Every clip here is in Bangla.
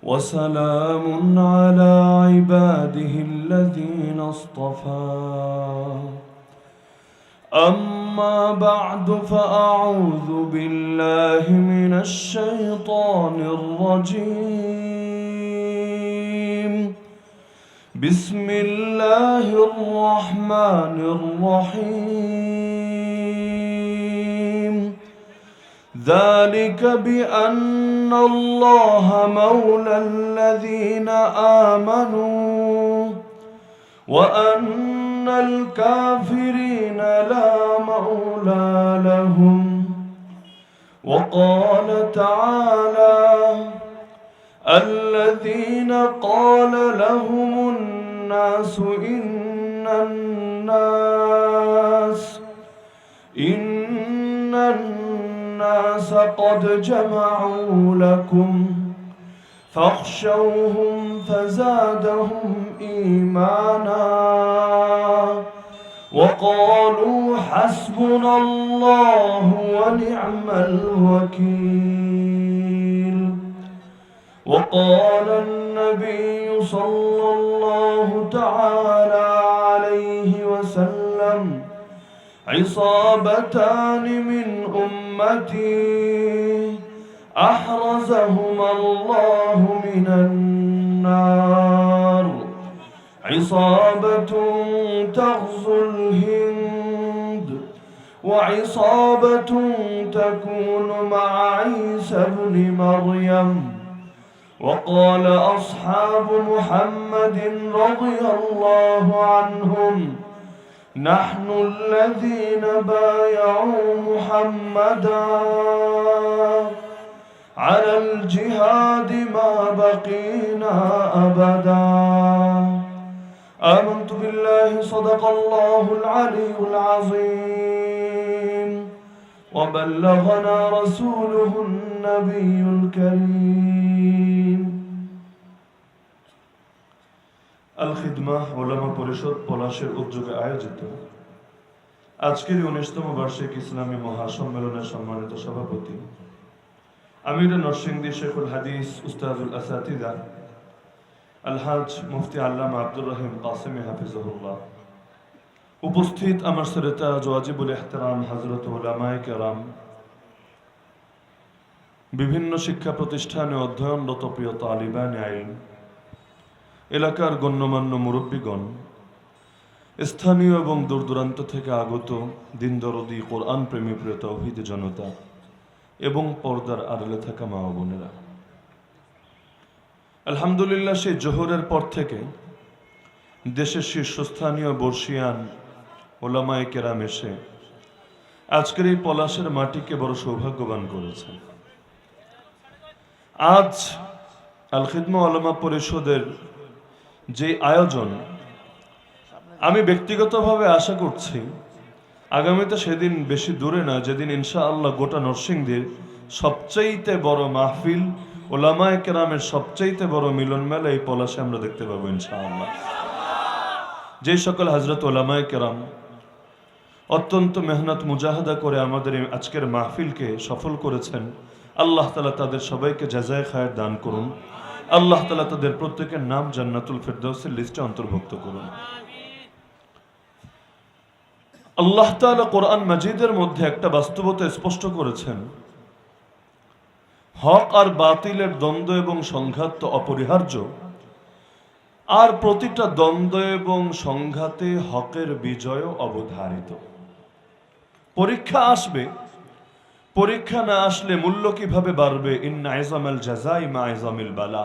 وسلام على عباده الذين اصطفى. أما بعد فأعوذ بالله من الشيطان الرجيم. بسم الله الرحمن الرحيم. ذلك بأن الله مولى الذين آمنوا وأن الكافرين لا مولى لهم. وقال تعالى: الذين قال لهم الناس إن الناس قد جمعوا لكم فاخشوهم فزادهم إيمانا وقالوا حسبنا الله ونعم الوكيل. وقال النبي صلى الله تعالى عليه وسلم: عصابتان من أمتي أحرزهما الله من النار: عصابة تغزو الهند وعصابة تكون مع عيسى ابن مريم. وقال أصحاب محمد رضي الله عنهم: نحن الذين بايعوا محمدا على الجهاد ما بقينا أبدا. آمنت بالله صدق الله العلي العظيم وبلغنا رسوله النبي الكريم. আল খিদমাহ ওলামা পরিষদ পলাশের উদ্যোগে আয়োজিত আজকের 19তম বার্ষিক ইসলামী মহাসম্মেলনের সম্মানিত সভাপতি আমির নরসিংদী শেখুল হাদিস উস্তাদুল আসাতিদা আলহাজ মুফতি আল্লামা আব্দুর রহিম কাসেমি হাফিজহুল্লাহ, উপস্থিত আমার শ্রোতা ওয়াজিবুল ইহতিরাম হযরত উলামায়ে কেরাম, বিভিন্ন শিক্ষা প্রতিষ্ঠানে অধ্যয়নরত প্রিয় তালিবানে ইলম, এলাকার গণ্যমান্য মুরব্বীগণ, স্থানীয় এবং দূর দূরান্ত থেকে আগত দিনদরদি কোরআন প্রেমী প্রিয় তাওহীদি জনতা এবং পর্দার আড়ালে থাকা মা ও বোনেরা, আলহামদুলিল্লাহ, সেই জোহরের পর থেকে দেশের শীর্ষস্থানীয় বর্ষিয়ান ওলামায়ে কেরাম এসে আজকের এই পলাশের মাটিকে বড় সৌভাগ্যবান করেছেন। আজ আল খিদমা ওলামা পরিষদের যে আয়োজন, আমি ব্যক্তিগতভাবে আশা করছি আগামীতে সেদিন বেশি দূরে না, যেদিন ইনশাআল্লাহ গোটা নরসিংদীর সবচাইতে বড় মাহফিল, ওলামায়ে কেরামের সবচাইতে বড় মিলন মেলা এই পলাশে আমরা দেখতে পাবো ইনশাআল্লাহ। যে সকল হযরত ওলামায়ে কেরাম অত্যন্ত মেহনত মুজাহাদা করে আমাদের আজকের মাহফিলকে সফল করেছেন, আল্লাহ তাআলা তাদের সবাইকে জাযায়ে খায়ের দান করুন। আল্লাহ তাআলা তাদের প্রত্যেকের নাম জান্নাতুল ফিরদাউসের লিস্টে অন্তর্ভুক্ত করুন। আল্লাহ তাআলা কোরআন মাজিদের মধ্যে একটা বাস্তবতা স্পষ্ট করেছেন, হক আর বাতিলের দ্বন্দ্ব এবং সংঘাত তো অপরিহার্য, আর প্রতিটা দ্বন্দ্ব এবং সংঘাতে হকের বিজয়ও অবধারিত। পরীক্ষা আসবে, পরীক্ষা না আসলে মূল্য কিভাবে বাড়বে? ইন্না ইজামাল জাযাই মা ইজামিল বালা।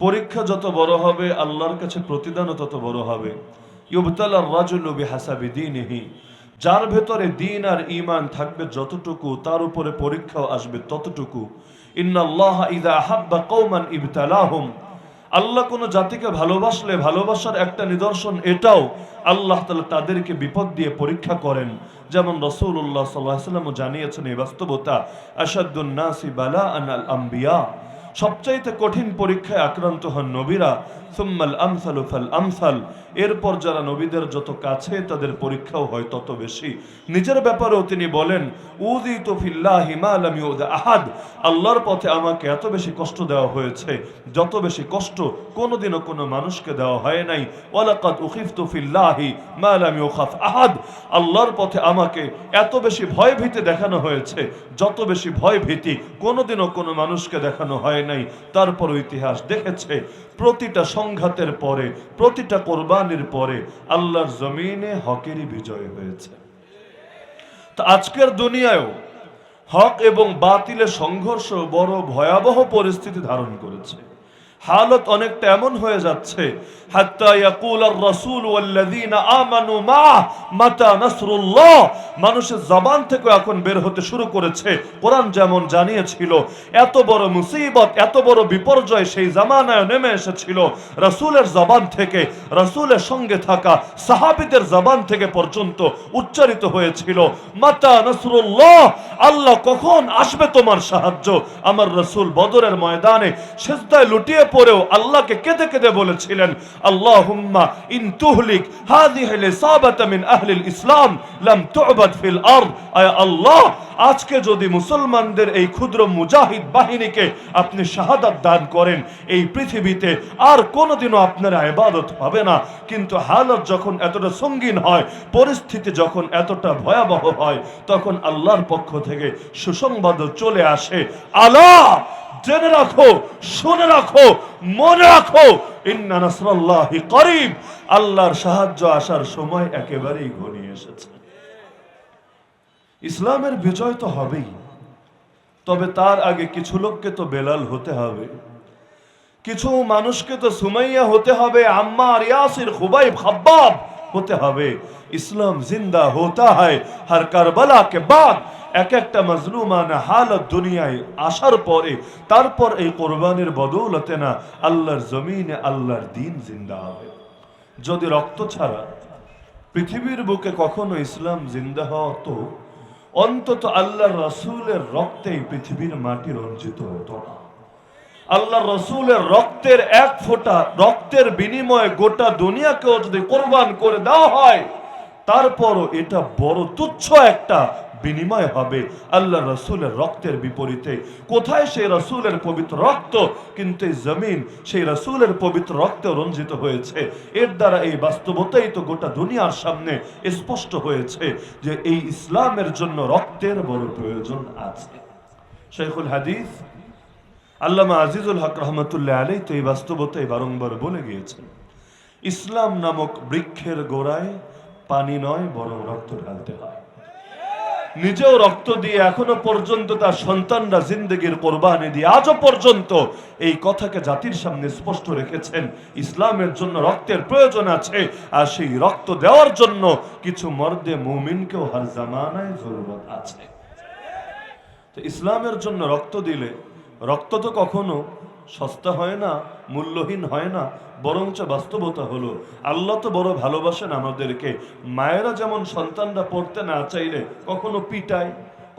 পরীক্ষা যত বড় হবে আল্লাহর কাছে প্রতিদানও তত বড় হবে। ইউবতালার রাজুলু বিহাসাবি দীনিহি, যার ভেতরে দ্বীন আর ঈমান থাকবে যতটুকু, তার উপরে পরীক্ষাও আসবে ততটুকু। ইন্নাল্লাহা ইযা আহাব্বা কওমান ইবতালাহুম, আল্লাহ কোন জাতিকে ভালোবাসলে ভালোবাসার একটা নিদর্শন এটাও, আল্লাহ তাআলা তাদেরকে বিপদ দিয়ে পরীক্ষা করেন। যেমন রাসূলুল্লাহ সাল্লাল্লাহু আলাইহি ওয়াসাল্লাম জানিয়েছেন এই বাস্তবতা, আশাদ্দুন নাসি বালাআন আল আম্বিয়া, সবচাইতে কঠিন পরীক্ষায় আক্রান্ত হন নবীরা, সুম্মাল আমসালু ফাল আমসাল। এরপর যারা নবীদের যত কাছে তাদের পরীক্ষাও হয় তত বেশি। নিজের ব্যাপারেও তিনি বলেন, উযিতু ফিল্লাহি মা লাম ইউযা আহাদ। আল্লাহর পথে আমাকে এত বেশি কষ্ট দেওয়া হয়েছে যত বেশি কষ্ট কোনোদিনও কোনো মানুষকে দেওয়া হয় নাই। ওয়ালাকাদ উখিফতু ফিল্লাহি মা লাম ইউখাফ আহাদ। আল্লাহর পথে আমাকে এত বেশি ভয় ভীতি দেখানো হয়েছে যত বেশি ভয় ভীতি কোনোদিনও কোনো মানুষকে দেখানো হয় নাই। তারপর ইতিহাস দেখেছে প্রতিটা সংঘাতের পরে, প্রতিটা কোরবানির পরে আল্লাহর জমিনে হকেরই বিজয় হয়েছে। তা আজকের দুনিয়ায়ও হক এবং বাতিলের সংঘর্ষ বড় ভয়াবহ পরিস্থিতি ধারণ করেছে। হালত অনেকটা এমন হয়ে যাচ্ছে, হাত্তা ইয়াকুলার রাসূল ওয়াল্লাযীনা আমানু মাহ মাতা নাসরুল্লাহ। মানুষের জবান থেকে এখন বের হতে শুরু করেছে, কোরআন যেমন জানিয়েছিল এত বড় মুসিবত, এত বড় বিপর্যয় সেই জামানায় নেমে এসেছিল, রাসূলের জবান থেকে, রাসূলের সঙ্গে থাকা সাহাবীদের জবান থেকে পর্যন্ত উচ্চারিত হয়েছিল, মাতা নাসরুল্লাহ, আল্লাহ কখন আসবে তোমার সাহায্য। আমার রাসূল বদরের ময়দানে সিজদায় লুটিয়ে পরেও আল্লাহকে কেঁদে কেঁদে বলেছিলেন, আল্লাহুম্মা ইন তুহলিক হাযিহিল ইসাবাতা মিন আহলিল ইসলাম লাম তু'বাদ ফিল আরদ। আয় আল্লাহ, আজকে যদি মুসলমানদের এই ক্ষুদ্র মুজাহিদ বাহিনীকে আপনি শাহাদাত দান করেন, এই পৃথিবীতে আর কোনোদিনও আপনার ইবাদত হবে না। কিন্তু হালত যখন এতটা সঙ্গীন হয়, পরিস্থিতি যখন এতটা ভয়াবহ হয়, তখন আল্লাহর পক্ষ থেকে সুসংবাদ চলে আসে, আল্লাহ জেনে রাখো, শুনে রাখো, মনে রাখো, ইন্না নাসরাল্লাহি করিব। আল্লাহর সাহায্য আসার সময় একেবারেই ঘনিয়ে এসেছে। ইসলামের বিজয় তো হবেই, তবে তার আগে কিছু লোককে তো বেলাল হতে হবে, কিছু মানুষকে তো সুমাইয়া হতে হবে, আম্মার, ইয়াসির, খুবাইব, খাব্বাব হতে হবে। ইসলাম জিন্দা होता है हर কারবালা के बाद। এক একটা মাজলুমানা হালত দুনিয়ায় আসার পরে তারপর এই কোরবানির বদৌলতে না আল্লাহর জমিনে আল্লাহর দ্বীন জিন্দা হবে। যদি রক্ত ছাড়া পৃথিবীর বুকে কখনো ইসলাম জিন্দা হতো, অন্তত আল্লাহর রাসূলের রক্তেই পৃথিবীর মাটি রঞ্জিত হতো না। আল্লাহর রাসূলের রক্তের এক ফোঁটা রক্তের বিনিময়ে গোটা দুনিয়াকেও যদি কোরবান করে দেওয়া হয়, তারপরও এটা বড় তুচ্ছ একটা বিনিময় হবে আল্লাহর রাসূলের রক্তের বিপরীতে। কোথায় সেই রাসূলের পবিত্র রক্ত, কিন্তু এই জমিন সেই রাসূলের পবিত্র রক্তে রঞ্জিত হয়েছে। এর দ্বারা এই বাস্তবতাই তো গোটা দুনিয়ার সামনে স্পষ্ট হয়েছে যে এই ইসলামের জন্য রক্তের বড় প্রয়োজন আছে। শাইখুল হাদিস আল্লামা আজিজুল হক রহমতুল্লাহ আলাইহি তো এই বাস্তবতাই বারংবার বলে গিয়েছেন, ইসলাম নামক বৃক্ষের গোড়ায় পানি নয় বরং রক্ত ঢালতে হয়। নিজেও রক্ত দিয়ে এখনো পর্যন্ত তার সন্তানরা জিন্দেগির কোরবানি দিয়ে আজও পর্যন্ত এই কথাকে জাতির সামনে স্পষ্ট রেখেছেন, ইসলামের জন্য রক্তের প্রয়োজন আছে। আর সেই রক্ত দেওয়ার জন্য কিছু মর্দে মুমিনকেও হর জামানায় জরুরত আছে। তো ইসলামের জন্য রক্ত দিলে রক্ত তো কখনো সস্তা হয় না, মূল্যহীন হয় না, বরঞ্চ বাস্তবতা হলো আল্লাহ তো বড় ভালোবাসেন আমাদেরকে। মায়েরা যেমন সন্তানরা পড়তে না চাইলে কখনো পিটায়,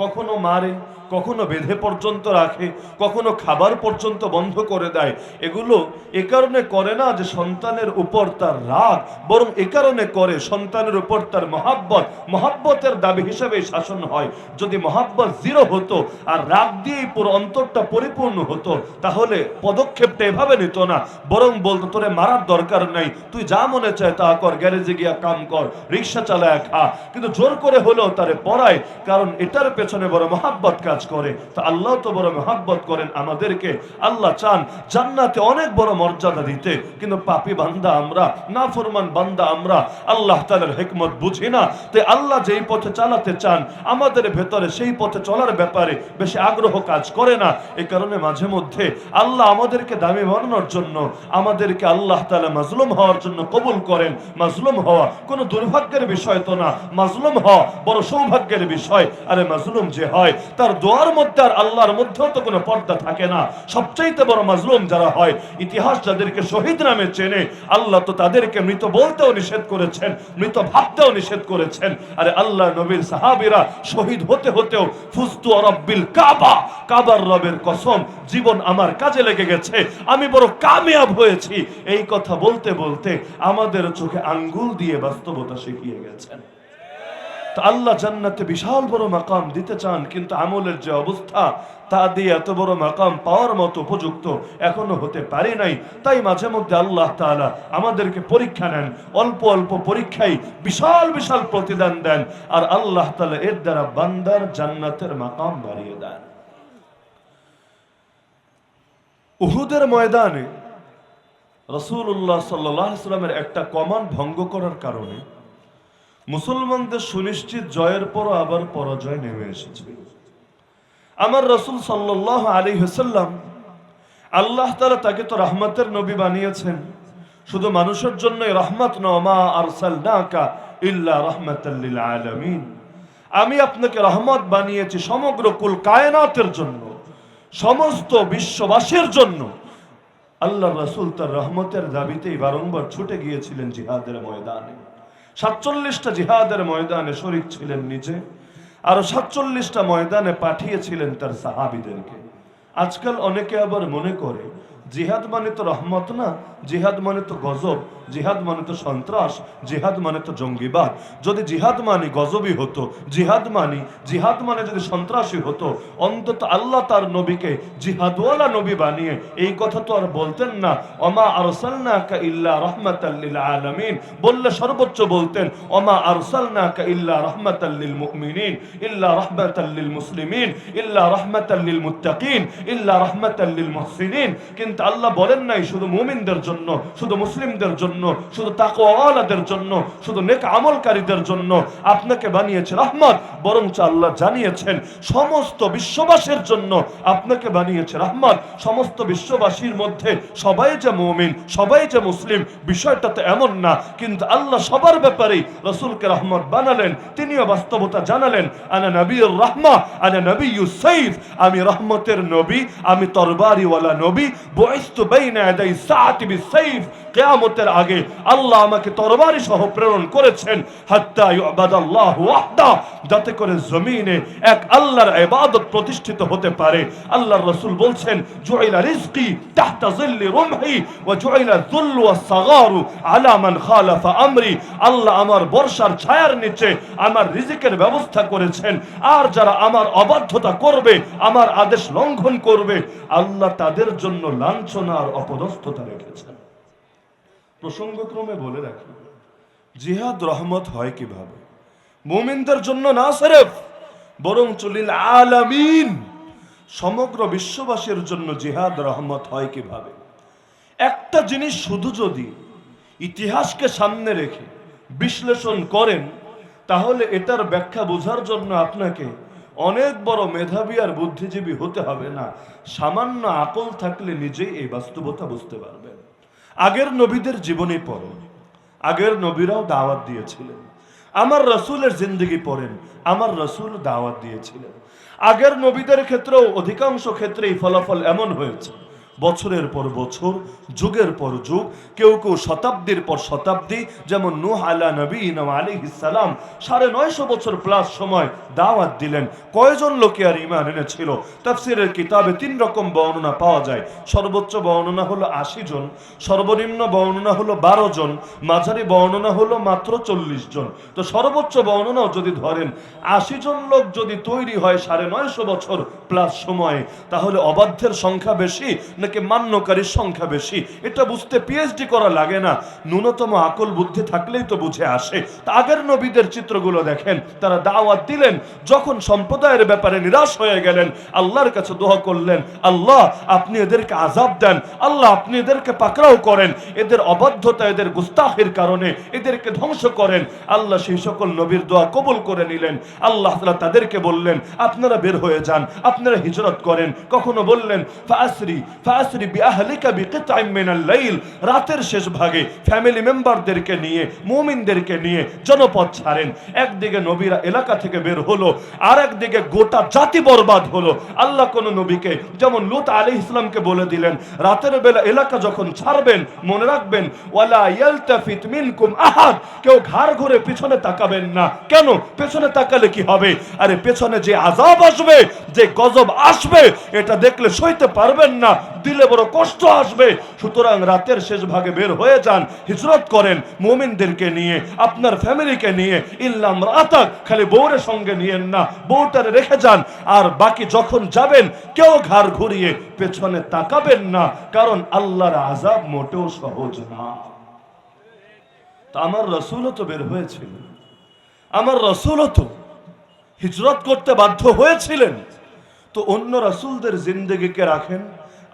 কখনো মারে, কখনো বেঁধে পর্যন্ত রাখে, কখনো খাবার পর্যন্ত বন্ধ করে দেয়, এগুলো এ কারণে করে না যে সন্তানের উপর তার রাগ, বরং এ কারণে করে সন্তানের উপর তার মহাব্বত, মহাব্বতের দাবি হিসেবে শাসন হয়। যদি মহাব্বত জিরো হতো আর রাগ দিয়েই পুরো অন্তরটা পরিপূর্ণ হতো, তাহলে পদক্ষেপটা এভাবে নিত না, বরং বলতো তোরে মারার দরকার নাই, তুই যা মনে চায় তা কর, গ্যারেজে গিয়া কাম কর, রিক্সা চালায় খা, কিন্তু জোর করে হলেও তারে পড়ায়, কারণ এটার পেছনে বড় মহাব্বত কাজ করে। তো আল্লাহ তো বড় মহাব্বত করেন আমাদেরকে। আল্লাহ চান জান্নাতে অনেক বড় মর্যাদা দিতে, কিন্তু পাপী বান্দা আমরা, নাফরমান বান্দা আমরা, আল্লাহ তাআলার হিকমত বুঝি না। তাই আল্লাহ যেই পথে চালাতে চান আমাদের ভেতরে সেই পথে চলার ব্যাপারে বেশি আগ্রহ কাজ করে না। এই কারণে মাঝে মধ্যে আল্লাহ আমাদেরকে দামি বানানোর জন্য, আমাদেরকে আল্লাহ তাআলা মাজলুম হওয়ার জন্য কবুল করেন। মাজলুম হওয়া কোনো দুর্ভাগ্যের বিষয় তো না, মাজলুম হওয়া বড় সৌভাগ্যের বিষয়। আরে মাজলুম যে হয় তার দোয়া দোয়ার মধ্যে আর আল্লাহর মধ্যেও তো কোনো পর্দা থাকে না। সবচাইতে বড় মাজলুম যারা হয়, ইতিহাস যাদেরকে শহীদ নামে চেনে, আল্লাহ তো তাদেরকে মৃত বলতেও নিষেধ করেছেন, মৃত ভাবতেও নিষেধ করেছেন। আরে আল্লাহ নবীর সাহাবীরা শহীদ হতে হতেও ফুস্তু রব্বিল কাবা, কাবার রবের কসম জীবন আমার কাজে লেগে গেছে, আমি বড় কামিয়াব হয়েছি, এই কথা বলতে বলতে আমাদের চোখে আঙ্গুল দিয়ে বাস্তবতা শিখিয়ে গেছেন। আল্লাহ জান্নাতে বিশাল বড় মাকাম দিতে চান, কিন্তু আমলের যে অবস্থা তা দিয়ে এত বড় মাকাম পাওয়ার মতো উপযুক্ত এখনো হতে পারি নাই। তাই মাঝে মধ্যে আল্লাহ তাআলা আমাদেরকে পরীক্ষা নেন, অল্প অল্প পরীক্ষায় বিশাল বিশাল প্রতিদান দেন, আর আল্লাহ তাআলা এর দ্বারা বান্দার জান্নাতের মাকাম বাড়িয়ে দেন। উহুদের ময়দানে রাসূলুল্লাহ সাল্লাল্লাহু আলাইহি ওয়াসাল্লামের একটা কমান ভঙ্গ করার কারণে মুসলমানদের সুনিশ্চিত জয়ের পর আবার পরাজয় নেমে এসেছে। আমার রাসূল সাল্লাল্লাহু আলাইহি ওয়াসাল্লাম, আল্লাহ তাআলা তাকে তো রহমতের নবী বানিয়েছেন, শুধু মানুষের জন্যই রহমত নয়, মা আরসালনাকা ইল্লা রাহমাতাল লিল আলামিন, আমি আপনাকে রহমত বানিয়েছি সমগ্র কুল কায়নাতের জন্য, সমস্ত বিশ্ববাসীর জন্য। আল্লাহ রাসূল তার রহমতের দাবিতেই বারংবার ছুটে গিয়েছিলেন জিহাদের ময়দানে। 47টা জিহাদের ময়দানে শরীক ছিলেন নিজে, আর 47টা ময়দানে পাঠিয়েছিলেন তার সাহাবীদেরকে। আজকাল অনেকে আবার মনে করে জিহাদ মানে তো রহমত না, জিহাদ মানে তো গজব, জিহাদ মানে তো সন্ত্রাস, জিহাদ মানে তো জঙ্গিবাদ। যদি জিহাদ মানে গজবই হতো, জিহাদ মানে যদি সন্ত্রাসী হতো, অন্তত আল্লাহ তার নবীকে জিহাদওয়ালা নবী বানিয়ে এই কথা তো আর বলতেন না, ওমা আরসালনাকা ইল্লা রাহমাতাল লিল আলামিন, বললে সর্বোচ্চ বলতেন ওমা আরসালনাকা ইল্লা রাহমাতাল লিল মুমিনিন, ইল্লা রাহমাতাল লিল মুসলিমিন, ইল্লা রাহমাতাল লিল মুত্তাকিন, ইল্লা রাহমাতাল লিল মুহসিনিন। কিন্তু আল্লাহ বলেন নাই শুধু মুমিনদের জন্য, শুধু মুসলিমদের জন্য, শুধু তাকওয়াওয়ালাদের জন্য, শুধু নেক আমলকারীদের জন্য আপনাকে বানিয়েছে রহমত, বরঞ্চ আল্লাহ জানিয়েছেন সমস্ত বিশ্ববাসীর জন্য আপনাকে বানিয়েছে রহমত। সমস্ত বিশ্ববাসীর মধ্যে সবাই যে মুমিন, সবাই যে মুসলিম, বিষয়টা তো এমন না, কিন্তু আল্লাহ সবার ব্যাপারেই রাসূলকে রহমত বানালেন। তিনিও বাস্তবতা জানালেন, আনা নবিয়ুর রাহমা, আনা নবিয়ুস সাইফ, আমি রহমতের নবী, আমি তরবারিওয়ালা নবী, বুইসতু বাইনা ইয়াদাই সাআতি বিসাইফ, কিয়ামতের আগে আল্লাহ আমাকে তরবারি সহ প্রেরণ করেছেন, হাত্তা ইউবাদাল্লাহু ওয়াহদা, যাতে করে জমিনে এক আল্লাহর ইবাদত প্রতিষ্ঠিত হতে পারে। আল্লাহর রাসূল বলছেন, জুইলা রিজকি তাহতা জিল্লি রুমহি ওয়া জুইলা যুল্লু ওয়াস সাগারু আলা মান খালাফা আমরি, আল্লাহ আমার বর্ষার ছায়ার নিচে আমার রিজিকের ব্যবস্থা করেছেন, আর যারা আমার অবাধ্যতা করবে, আমার আদেশ লঙ্ঘন করবে, আল্লাহ তাদের জন্য লাঞ্ছনা আর অপদস্থতা রেখেছেন। প্রসঙ্গক্রমে বলে রাখি, জিহাদ রহমত হয় কিভাবে? মুমিনদের জন্য না সিরফ, বরঞ্চ লিল আলামিন, সমগ্র বিশ্ববাসীর জন্য জিহাদ রহমত হয় কিভাবে? একটা জিনিস শুধু যদি ইতিহাসকে সামনে রেখে বিশ্লেষণ করেন, তাহলে এটার ব্যাখ্যা বোঝার জন্য আপনাকে অনেক বড় মেধাবী আর বুদ্ধিজীবী হতে হবে না, সামান্য আকল থাকলে নিজেই এই বাস্তবতা বুঝতে পারবেন। আগের নবীদের জীবনী পড়েন, আগের নবীরাও দাওয়াত দিয়েছিলেন। আমার রাসূলের জিন্দেগি পড়েন, আমার রাসূল দাওয়াত দিয়েছিলেন। আগের নবীদের ক্ষেত্রেও অধিকাংশ ক্ষেত্রেই ফলাফল এমন হয়েছে, বছরের পর বছর, যুগের পর যুগ, কেউ কেউ শতাব্দীর পর শতাব্দী, যেমন নূহ আলা নবীনা আলাইহিস সালাম 950 বছর প্লাস সময় দাওয়াত দিলেন। কয়জন লোকে আর ঈমান এনেছিল? তাফসীরের কিতাবে 3 রকম বর্ণনা পাওয়া যায়। সর্বোচ্চ বর্ণনা হলো 80 জন, সর্বনিম্ন বর্ণনা হলো 12 জন, মাঝারি বর্ণনা হলো মাত্র 40 জন। তো সর্বোচ্চ বর্ণনাও যদি ধরেন 80 জন লোক যদি তৈরি হয় 950 বছর প্লাস সময়ে, তাহলে অবাধ্যের সংখ্যা বেশি নাকি মান্যকারীর সংখ্যা বেশি? এটা বুঝতে পিএইচডি করা লাগে না, ন্যূনতম আকল বুদ্ধি থাকলেই তো বুঝে আসে। তা আগের নবীদের চিত্রগুলো দেখেন, তারা দাওয়াত দিলেন, যখন সম্প্রদায়ের ব্যাপারে নিরাশ হয়ে গেলেন, আল্লাহর কাছে দোয়া করলেন, আল্লাহ আপনি এদেরকে আযাব দেন, আল্লাহ আপনি এদেরকে পাকড়াও করেন, এদের অবাধ্যতা, এদের গুস্তাখির কারণে এদেরকে ধ্বংস করেন। আল্লাহ সেই সকল নবীর দোয়া কবুল করে নিলেন। আল্লাহ তাআলা তাদেরকে বললেন, আপনারা বের হয়ে যান, আপনারা হিজরত করেন। কখনো বললেন ফাআসরি ফাসরি বিআহলিকা বিকিতআইন মিনাল লাইল, রাতের শেষ ভাগে ফ্যামিলি মেম্বারদেরকে নিয়ে, মুমিনদেরকে নিয়ে জনপদ ছাড়েন। একদিকে নবীরা এলাকা থেকে বের হলো, আর একদিকে গোটা জাতি বরবাদ হলো। আল্লাহ কোন নবীকে যেমন লূত আলাইহিস সালামকে বলে দিলেন, রাতের বেলা এলাকা যখন ছাড়বেন মনে রাখবেন ওয়ালা ইয়ালতাফিত মিনকুম আহাদ, কেউ ঘাড় ঘুরে পিছনে তাকাবেন না। কেন? পেছনে তাকালে কি হবে? আরে পেছনে যে আযাব আসবে, যে গজব আসবে, এটা দেখলে সইতে পারবেন না, দিলে বড় কষ্ট আসবে। সুতরাং রাতের শেষ ভাগে বের হয়ে যান, হিজরত করেন মুমিনদেরকে নিয়ে, আপনার ফ্যামিলিকে নিয়ে। ইল্লা ইমরাতাক, খালি বউরের সঙ্গে নিয়েন না, বউটারে রেখে যান। আর বাকি যখন যাবেন কেউ ঘাড় ঘুরিয়ে পেছনে তাকাবেন না, কারণ আল্লাহর আযাব মোটেও সহজ না। তা আমার রাসূলও তো বের হয়েছিলেন, আমার রাসূলও তো হিজরত করতে বাধ্য হয়েছিলেন। তো অন্য রাসূলদের জিন্দেগিকে রাখেন,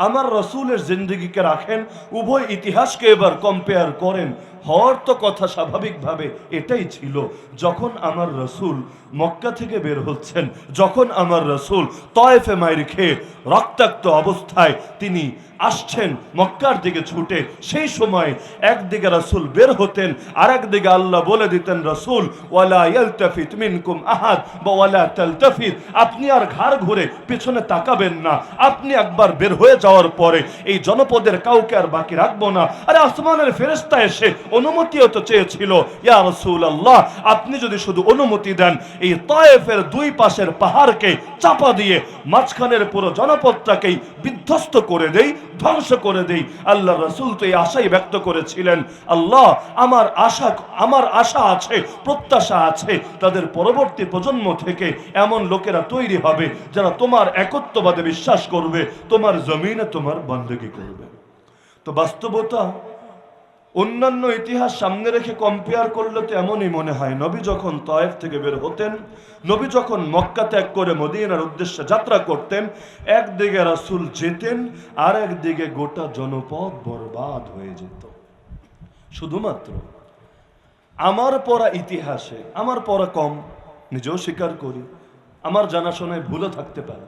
আমার রাসূলের জিন্দেগিকে রাখেন, উভয় ইতিহাসকে এবার কম্পেয়ার করেন। হওয়ার তো কথা স্বাভাবিকভাবে এটাই ছিল, যখন আমার রাসূল মক্কা থেকে বের হচ্ছেন, যখন আমার রাসূল তয়েফে মাইর খেয়ে রক্তাক্ত অবস্থায় তিনি আসছেন মক্কার দিকে ছুটে, সেই সময় একদিকে রাসূল বের হতেন, আর একদিকে আল্লাহ বলে দিতেন রাসূল ওয়ালা ইয়ালতাফিত মিনকুম আহাদ বা ওয়ালা তালতাফিত, আপনি আর ঘাড় ঘুরে পিছনে তাকাবেন না। আপনি একবার বের হয়ে যাওয়ার পরে এই জনপদের কাউকে আর বাকি রাখবো না। আরে আসমানের ফেরেশতা এসে অনুমতিও তো চেয়েছিল, ইয়া রাসূলুল্লাহ আপনি যদি শুধু অনুমতি দেন এই তায়েফের দুই পাশের পাহাড়কে চাপা দিয়ে মাঝখানের পুরো জনপদটাকেই বিধ্বস্ত করে দেই, ধ্বংস করে দেই। আল্লাহ রাসূল তো এই আশাই ব্যক্ত করেছিলেন, আল্লাহ আমার আশা আছে, প্রত্যাশা আছে, তাদের পরবর্তী প্রজন্ম থেকে এমন লোকেরা তৈরি হবে যারা তোমার একত্ববাদে বিশ্বাস করবে, তোমার জমিনে তোমার বন্দেগী করবে। তো বাস্তবতা অন্যান্য ইতিহাস সামনে রেখে কম্পেয়ার করলে তো এমনই মনে হয়, নবী যখন তয়েফ থেকে বের হতেন, নবী যখন মক্কা ত্যাগ করে মদিনার উদ্দেশ্যে যাত্রা করতেন, একদিকে রাসূল যেতেন, আর একদিকে গোটা জনপদ বরবাদ হয়ে যেত। শুধুমাত্র আমার পড়া ইতিহাসে, আমার পড়া কম, নিজেও স্বীকার করি, আমার জানাশোনায় ভুলও থাকতে পারে,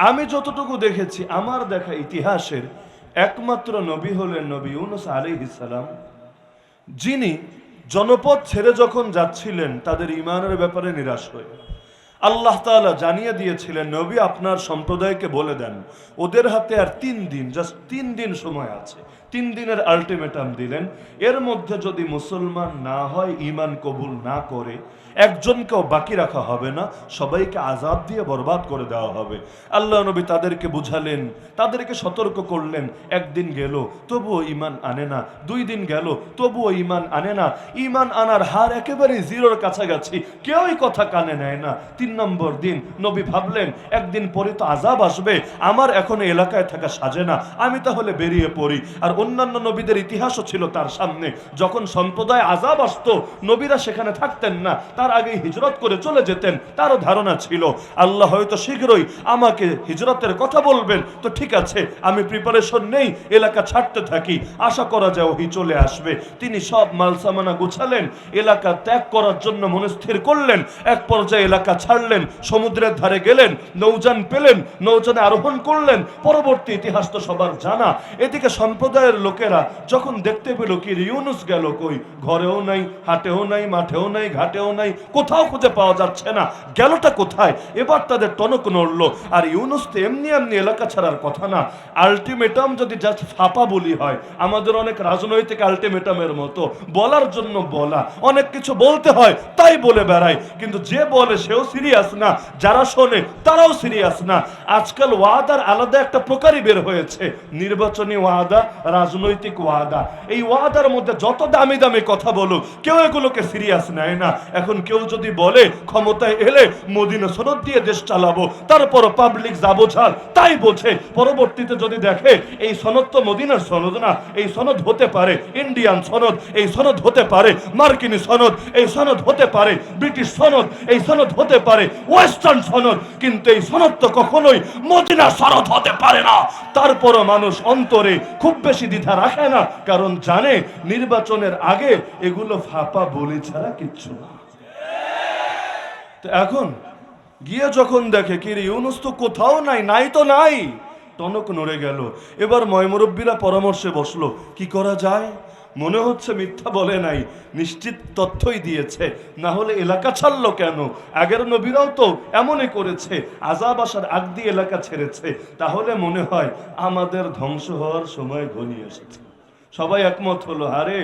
আমি যতটুকু দেখেছি আমার দেখা ইতিহাসের একমাত্র নবী হলেন নবী ইউনূস আলাইহিস সালাম, যিনি জনপদ ছেড়ে যখন যাচ্ছিলেন তাদের ঈমানের ব্যাপারে নিরাশ হয়ে আল্লাহ তাআলা জানিয়ে দিয়েছিলেন, নবী আপনার সম্প্রদায়কে বলে দেন ওদের হাতে আর 3 দিন, জাস্ট 3 দিন সময় আছে, 3 দিনের আলটিমেটাম দিলেন। এর মধ্যে যদি মুসলমান না হয়, ঈমান কবুল না করে, একজনকেও বাকি রাখা হবে না, সবাইকে আযাব দিয়ে বরবাদ করে দেওয়া হবে। আল্লাহ নবী তাদেরকে বুঝালেন, তাদেরকে সতর্ক করলেন। একদিন গেল তবুও ঈমান আনে না, 2 দিন গেল তবুও ঈমান আনে না, ঈমান আনার হার একেবারে জিরোর কাছাকাছি, কেউই কথা কানে নেয় না। 3 নম্বর দিন নবী ভাবলেন একদিন পরে তো আযাব আসবে, আমার এখন এলাকায় থাকা সাজে না, আমি তাহলে বেরিয়ে পড়ি। আর অন্যান্য নবীদের ইতিহাসও ছিল তার সামনে, যখন সম্প্রদায় আযাব আসতো নবীরা সেখানে থাকতেন না, তার আগে হিজরত করে চলে যেতেন। তারও ধারণা ছিল আল্লাহ হয়তো শীঘ্রই আমাকে হিজরতের কথা বলবেন, তো ঠিক আছে আমি প্রিপারেশন নেই, এলাকা ছাড়তে থাকি, আশা করা যায় ওহি চলে আসবে। তিনি সব মালসামানা গুছালেন, এলাকা ত্যাগ করার জন্য মনস্থির করলেন। এক পর্যায়ে এলাকা ছাড়লেন, সমুদ্রের ধারে গেলেন, নৌযান পেলেন, নৌযানে আরোহণ করলেন। পরবর্তী ইতিহাস তো সবার জানা। এদিকে সম্প্রদায়ের লোকেরা যখন দেখতে পেল কি ইউনূস গেল কই, ঘরেও নাই, হাটেও নাই, মাঠেও নাই, ঘাটেও নাই, কোথাও খুঁজে পাওয়া যাচ্ছে না, গেলটা কোথায়? এবার তাদের টনক নড়লো। আর ইউনূস তো এমনি এমনি এলাকা ছাড়ার কথা না, আলটিমেটাম যদি জাস্ট ফাঁপা বলি হয়, আমাদের অনেক রাজনৈতিক আলটিমেটামের মতো বলার জন্য বলা, অনেক কিছু বলতে হয় তাই বলে বেড়ায়, কিন্তু যে বলে সেও সিরিয়াস না, যারা শোনে তারাও সিরিয়াস না। আজকাল ওয়াদার আলাদা একটা প্রকারই বের হয়েছে, নির্বাচনী ওয়াদা, রাজনৈতিক ওয়াদা। এই ওয়াদার মধ্যে যত দামি দামি কথা বলুক, কেউ এগুলোকে সিরিয়াস নেয় না। এখন কেউ যদি বলে ক্ষমতায় এলে মদিনা সনদ দিয়ে দেশ চালাবো, তারপর পাবলিক যা বোঝার তাই বোঝে, পরবর্তীতে যদি দেখে এই সনদ তো মদিনার সনদ না, এই সনদ হতে পারে ইন্ডিয়ান সনদ, এই সনদ হতে পারে মার্কিনী সনদ, এই সনদ হতে পারে ব্রিটিশ সনদ, এই সনদ হতে পারে ওয়েস্টার্ন সনদ, কিন্তু এই সনদ তো কখনোই মদিনার সনদ হতে পারে না। তারপরও মানুষ অন্তরে খুব বেশি দ্বিধা রাখে না, কারণ জানে নির্বাচনের আগে এগুলো ফাঁপা বলি ছাড়া কিচ্ছু না। তো এখন গিয়ে যখন দেখে কি ইউনূস তো কোথাও নাই, নাই তো নাই, টনক নড়ে গেল। এবার ময়মুরব্বীরা পরামর্শে বসলো, কি করা যায়? মনে হচ্ছে মিথ্যা বলে নাই, নিশ্চিত তথ্যই দিয়েছে, না হলে এলাকা ছাড়লো কেন? আগের নবীরাও তো এমনই করেছে, আযাব আসার আগ দিয়ে এলাকা ছেড়েছে। তাহলে মনে হয় আমাদের ধ্বংস হওয়ার সময় ঘনিয়ে এসেছে। সবাই একমত হলো, আরে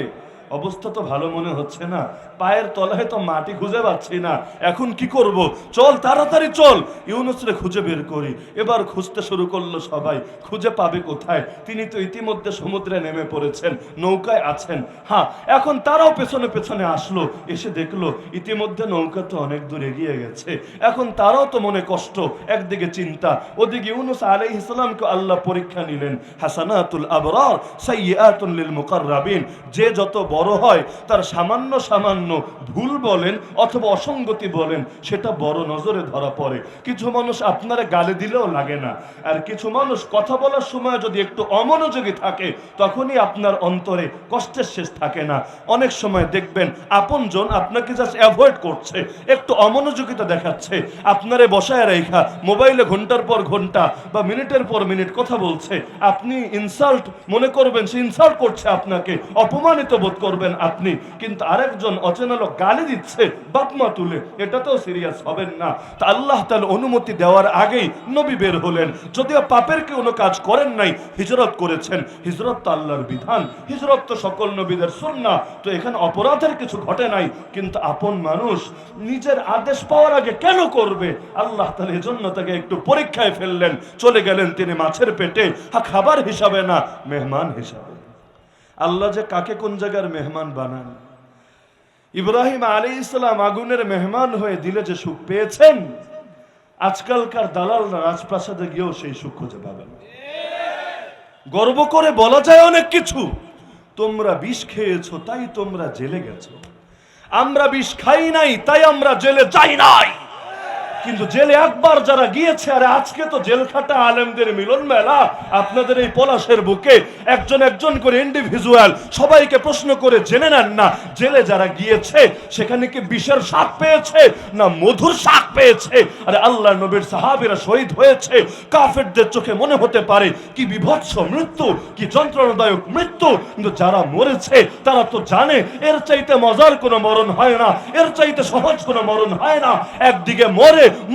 অবস্থা তো ভালো মনে হচ্ছে না, পায়ের তলায় তো মাটি খুঁজে পাচ্ছি না, এখন কি করব? চল তাড়াতাড়ি চল, ইউনুসরে খুঁজে বের করি। এবার খুঁজতে শুরু করলো সবাই। খুঁজে পাবে কোথায়? তিনি তো ইতিমধ্যে সমুদ্রে নেমে পড়েছেন, নৌকায় আছেন। হ্যাঁ, এখন তারাও পেছনে পেছনে আসলো, এসে দেখলো ইতিমধ্যে নৌকা তো অনেক দূর এগিয়ে গেছে। এখন তারাও তো মনে কষ্ট, একদিকে চিন্তা, ওদিকে ইউনুস আলাইহিস সালামকে আল্লাহ পরীক্ষা নিলেন। হাসানাতুল আবরার সাইয়্যাতুন লিল মুকাররাবিন। যে যত বড় হয় তার সামান্য সামান্য ভুল বলেন অথবা অসঙ্গতি বলেন, সেটা বড় নজরে ধরা পড়ে। কিছু মানুষ আপনারা গালি দিলেও লাগে না, আর কিছু মানুষ কথা বলার সময় যদি একটু অমনোযোগী থাকে, তখনই আপনার অন্তরে কষ্টের শেষ থাকে না। অনেক সময় দেখবেন আপনজন আপনাকে জাস্ট অ্যাভয়েড করছে, একটু অমনোযোগিতা দেখাচ্ছে, আপনারে বসায় রেখা মোবাইলে ঘন্টার পর ঘন্টা বা মিনিটের পর মিনিট কথা বলছে। আপনি ইনসাল্ট মনে করবেন সে ইনসাল্ট করছে আপনাকে, অপমানিত বোধ করবেন আপনি, কিন্তু আরেকজন অচেনা লোক গালি দিচ্ছে বাপমা তুলে, এটাতেও সিরিয়াস হবেন না। তা আল্লাহ তাআলা অনুমতি দেওয়ার আগেই নবী বের হলেন। যদিও পাপের কোনো কাজ করেন নাই, হিজরত করেছেন। হিজরত তো আল্লাহর বিধান, হিজরত তো সকল নবীদের সুন্নাহ। তো এখানে অপরাধের কিছু ঘটে নাই, কিন্তু আপন মানুষ নিজের আদেশ পাওয়ার আগে কেন করবে? আল্লাহ তাআলা এজন্য তাকে একটু পরীক্ষায় ফেললেন। চলে গেলেন তিনি মাছের পেটে, খাবার হিসাবে না, মেহমান হিসাবে। আল্লাহ যে কাকে কোন জায়গার মেহমান বানান। ইব্রাহিম আলাইহিস সালাম আগুনের মেহমান হয়ে দিলে যে সুখ পেয়েছেন, আজকালকার দালালরা রাজপ্রাসাদে গিয়েও সেই সুখ খুঁজে পাবেন। গর্ব করে বলা যায় অনেক কিছু, তোমরা বিষ খেয়েছো তাই তোমরা জেলে গেছো, আমরা বিষ খাই নাই তাই আমরা জেলে যাই নাই। কিন্তু জেলে একবার যারা গিয়েছে, আরে আজকে তো জেলখাটা আলেমদের মিলন মেলা। আপনাদের এই পলাশের বুকে একজন একজন করে ইন্ডিভিজুয়াল সবাইকে প্রশ্ন করে জেনে নেন না, জেলে যারা গিয়েছে সেখানে কি বিষের স্বাদ পেয়েছে না মধুর স্বাদ পেয়েছে? আরে আল্লাহ নবীর সাহাবীরা শহীদ হয়েছে, কাফেরদের চোখে মনে হতে পারে কি বিভৎস মৃত্যু, কি যন্ত্রণাদায়ক মৃত্যু, কিন্তু যারা মরেছে তারা তো জানে এর চাইতে মজার কোনো মরণ হয় না, এর চাইতে সহজ কোনো মরণ হয় না। একদিকে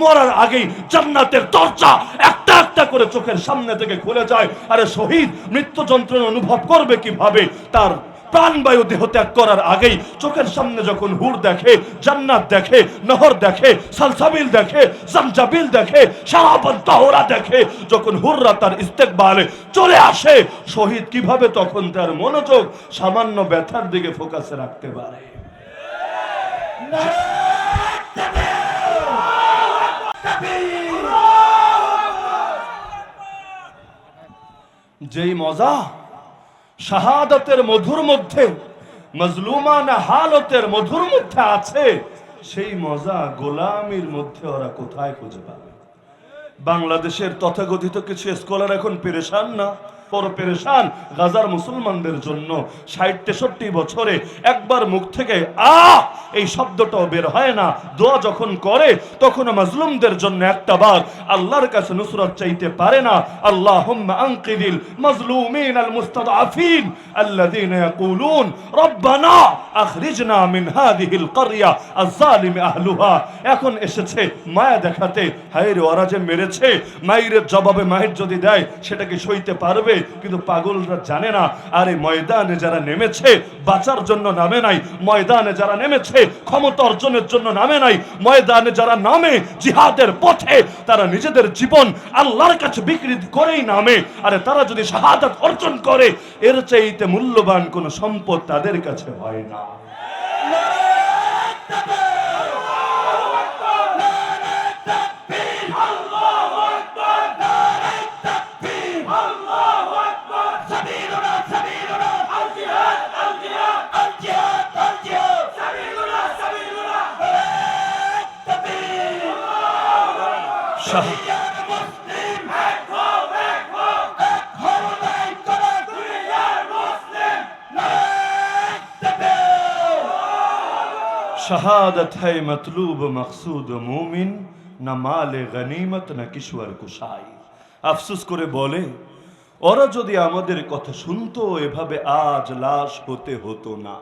মরার আগেই জান্নাতের দরজা একটা একটা করে চোখের সামনে থেকে খুলে যায়। আরে শহীদ মৃত্যু যন্ত্রণা অনুভব করবে কিভাবে? তার প্রাণবায়ু দেহ ত্যাগ করার আগেই চোখের সামনে যখন হুর দেখে, জান্নাত দেখে, নহর দেখে, সালসাবিল দেখে, জামজাবিল দেখে, শারাবান তাহরা দেখে, যখন হুররা তার ইস্তেকবালে চলে আসে, শহীদ কিভাবে তখন তার মনোযোগ সামান্য ব্যথার দিকে ফোকাসে রাখতে পারে? যেই মজা শাহাদাতের মধুর মধ্যে, মজলুমানা হালতের মধুর মধ্যে আছে, সেই মজা গোলামির মধ্যে ওরা কোথায় খুঁজে পাবে? বাংলাদেশের তথাকথিত কিছু স্কলার এখন পেরেশান না, বড় পেরেশান গাজার মুসলমানদের জন্য। ৬০-৬৩ বছরে একবার মুখ থেকে এই শব্দটাও বের হয় না। দোয়া যখন করে তখন মাজলুমদের জন্য একটা বার আল্লাহর কাছে নুসরত চাইতে পারে না। আল্লাহুম্মা আনকিদিল মাজলুমিন আল মুস্তাদআফিন আল্লাযীনা ইয়াকুলুন রব্বানা আখরিজনা মিন হাযিহিল ক্বরিয়া আয-যালিম আহলুহা। এখন এসেছে মায়া দেখাতে, হায় রে ওরা যে মেরেছে, মায়ের জবাবে মায়ের যদি দেয় সেটা কি সইতে পারবে? কিন্তু পাগলরা জানে না, আরে ময়দানে যারা নেমেছে বাঁচার জন্য নামে নাই, ময়দানে যারা নেমেছে ক্ষমতা অর্জনের জন্য নামে নাই, ময়দানে যারা নামে জিহাদের পথে তারা নিজেদের জীবন আল্লাহর কাছে বিক্রি করেই নামে। আরে তারা যদি শাহাদাত অর্জন করে, এর চাইতে মূল্যবান কোন সম্পদ তাদের কাছে হয় না। शहादत है मतलूब मकसूद मोमिन, न माल गनीमत न किश्वर कुशाई। আফসোস করে বলে, ওরা যদি আমাদের কথা শুনতো এভাবে আজ লাশ হতে হতো না।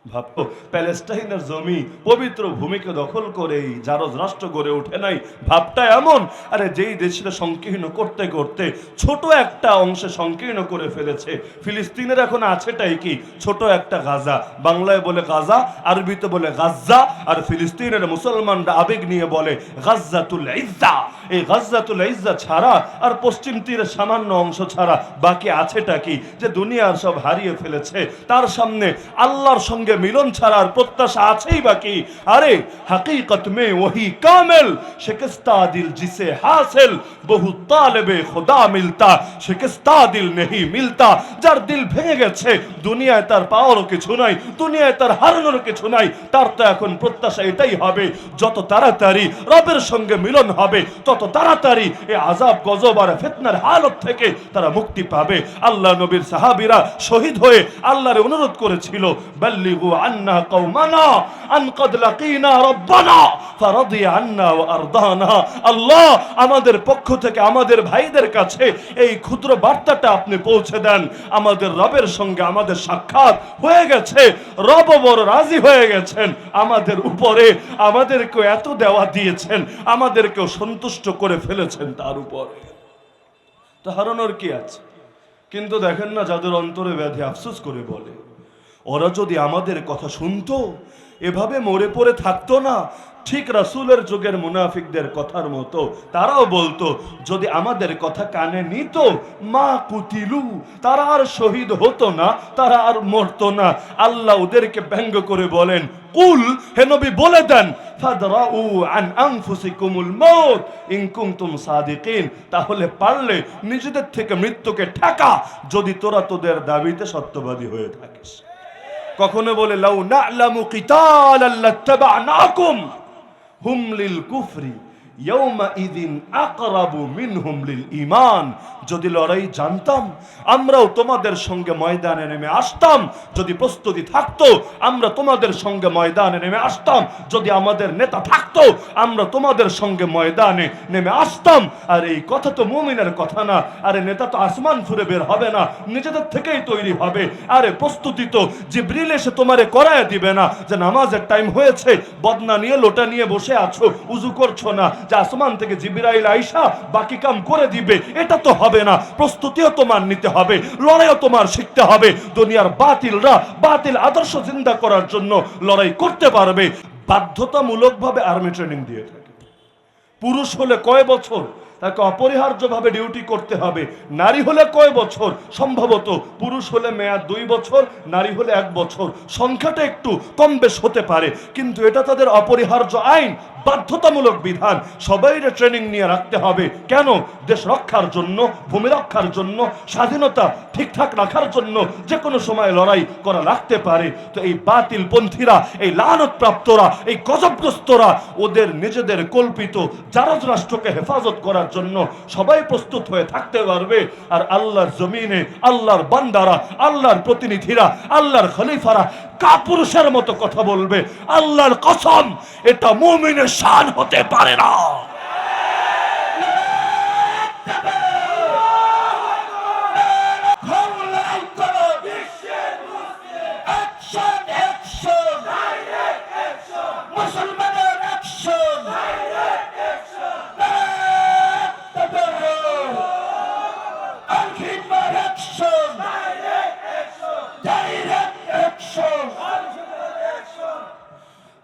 ভাবো, প্যালেস্টাইনের জমি পবিত্র ভূমিকে দখল করেই জারজ রাষ্ট্র গড়ে ওঠে নাই। ভাবটা এমন, আরে যেই দেশটা সংকীর্ণ করতে করতে ছোট একটা অংশে সংকীর্ণ করে ফেলেছে। ফিলিস্তিনের এখন আছেটাই কি? ছোট একটা গাজা। বাংলায় বলে গাজা, আরবিতে বলে গাজ্জা, আর ফিলিস্তিনের মুসলমানরা আবেগ নিয়ে বলে গাজ্জাতুল ইজ্জা। এই গাজ্জাতুল ইজ্জা ছাড়া আর পশ্চিম তীরের সামান্য অংশ ছাড়া বাকি আছেটা কি? যে দুনিয়ার সব হারিয়ে ফেলেছে, তার সামনে আল্লাহর সঙ্গে মিলন ছাড়া আর প্রত্যাশা আছেই বাকি। আরে হकीकत में वही कामिल शिकस्ता दिल जिसे हासिल বহু তালেবে খোদা মিলতা শিকস্তা দিল नहीं मिलता। যার দিল ভেঙে গেছে, দুনিয়ায় তার পাওয়ারও কিছু নাই, দুনিয়ায় তার হারানোর কিছু নাই, তার তো এখন প্রত্যাশা এটাই হবে যত তাড়াতাড়ি রবের সঙ্গে মিলন হবে তত তাড়াতাড়ি এই আযাব গজব আর ফিতনার হালত থেকে তারা মুক্তি পাবে। আল্লাহ নবীর সাহাবীরা শহীদ হয়ে আল্লাহর অনুরোধ করেছিল, বাল্লিগু আন্না কওমানা আন ক্বাদ লাকিনা রাব্বানা ফারাদি আন্না ওয়া আরদানা। আল্লাহ, আমাদের পক্ষ থেকে আমাদের ভাইদের কাছে এই ক্ষুদ্র বার্তাটা আপনি পৌঁছে দেন, আমাদের রবের সঙ্গে আমাদের সাক্ষাৎ হয়ে গেছে, রব বড় রাজি হয়ে গেছেন আমাদের উপরে, আমাদেরকে এত দেওয়া দিয়েছেন, আমাদেরকেও সন্তুষ্ট করে ফেলেছেন তার উপরে। তো হারানোর কি আছে? কিন্তু দেখেন না, যাদের অন্তরে ব্যাধি আফসোস করে বলে, ওরা যদি আমাদের কথা শুনতো এভাবে মরে পড়ে থাকতো না। ঠিক রাসূলের যুগের মুনাফিকদের কথার মতো তারাও বলতো, যদি আমাদের কথা কানে নিত মা কুতিলু, তারা আর শহীদ হতো না, তারা আর মরতো না। আল্লাহ ওদেরকে ব্যঙ্গ করে বলেন, কুল, হে নবী বলে দেন, ফাদরাউ আন আনফুসিকুমুল মাউত ইন কুনতুম সাদিকিন, তাহলে পারলে নিজেদের থেকে মৃত্যুকে ঠেকা যদি তোরা তোদের দাবিতে সত্যবাদী হয়ে থাকিস। কখনো বলে লাউ না'লামু কিতালাল লাত্তাবা'নাকুম হুম লিল কুফরি ইয়াউমা ইযিন আকরাবু মিনহুম লিল ঈমান, যদি লড়াই জানতাম আমরাও তোমাদের সঙ্গে ময়দানে নেমে আসতাম, যদি প্রস্তুতি থাকতো আমরা তোমাদের সঙ্গে ময়দানে নেমে আসতাম, যদি আমাদের নেতা থাকতো আমরা তোমাদের সঙ্গে ময়দানে নেমে আসতাম। আর এই কথা তো মুমিনের কথা না, আরে নেতা তো আসমান ফুরে বের হবে না, নিজেদের থেকেই তৈরি হবে। আরে প্রস্তুতি তো জিবরিল এসে তোমারে করায় দিবে না যে নামাজের টাইম হয়েছে, বদনা নিয়ে লোটা নিয়ে বসে আছো, উযু করছো না, যে আসমান থেকে জিবরাইল আইসা বাকি কাম করে দিবে, এটা তো হবে না। প্রস্তুতিও তোমার নিতে হবে, লড়াইও তোমার শিখতে হবে। দুনিয়ার বাতিলরা বাতিল আদর্শ জিন্দা করার জন্য লড়াই করতে পারবে। বাধ্যতামূলকভাবে আর্মি ট্রেনিং দিয়ে থাকে। পুরুষ হলে কয় বছর তাকে অপরিহার্যভাবে ডিউটি করতে হবে, নারী হলে কয় বছর, সম্ভবত পুরুষ হলে মেয়াদ 2 বছর, নারী হলে 1 বছর, সংখ্যাটা একটু কম বেশ হতে পারে, কিন্তু এটা তাদের অপরিহার্য আইন, বাধ্যতামূলক বিধান। সবাইরে ট্রেনিং নিয়ে রাখতে হবে। কেন? দেশ রক্ষার জন্য, ভূমি রক্ষার জন্য, স্বাধীনতা ঠিকঠাক রাখার জন্য যে কোনো সময় লড়াই করা লাগতে পারে। তো এই বাতিল পন্থীরা, এই লানত প্রাপ্তরা, এই গজবগ্রস্তরা ওদের নিজেদের কল্পিত জারজ রাষ্ট্রকে হেফাজত করার জন্য সবাই প্রস্তুত হয়ে থাকতে পারবে। আর আল্লাহর জমিনে আল্লাহর বান্দারা, আল্লাহর প্রতিনিধিরা, আল্লাহর খলিফারা কাপুরুষের মতো কথা বলবে, আল্লাহর কসম এটা মুমিনের শান হতে পারে না।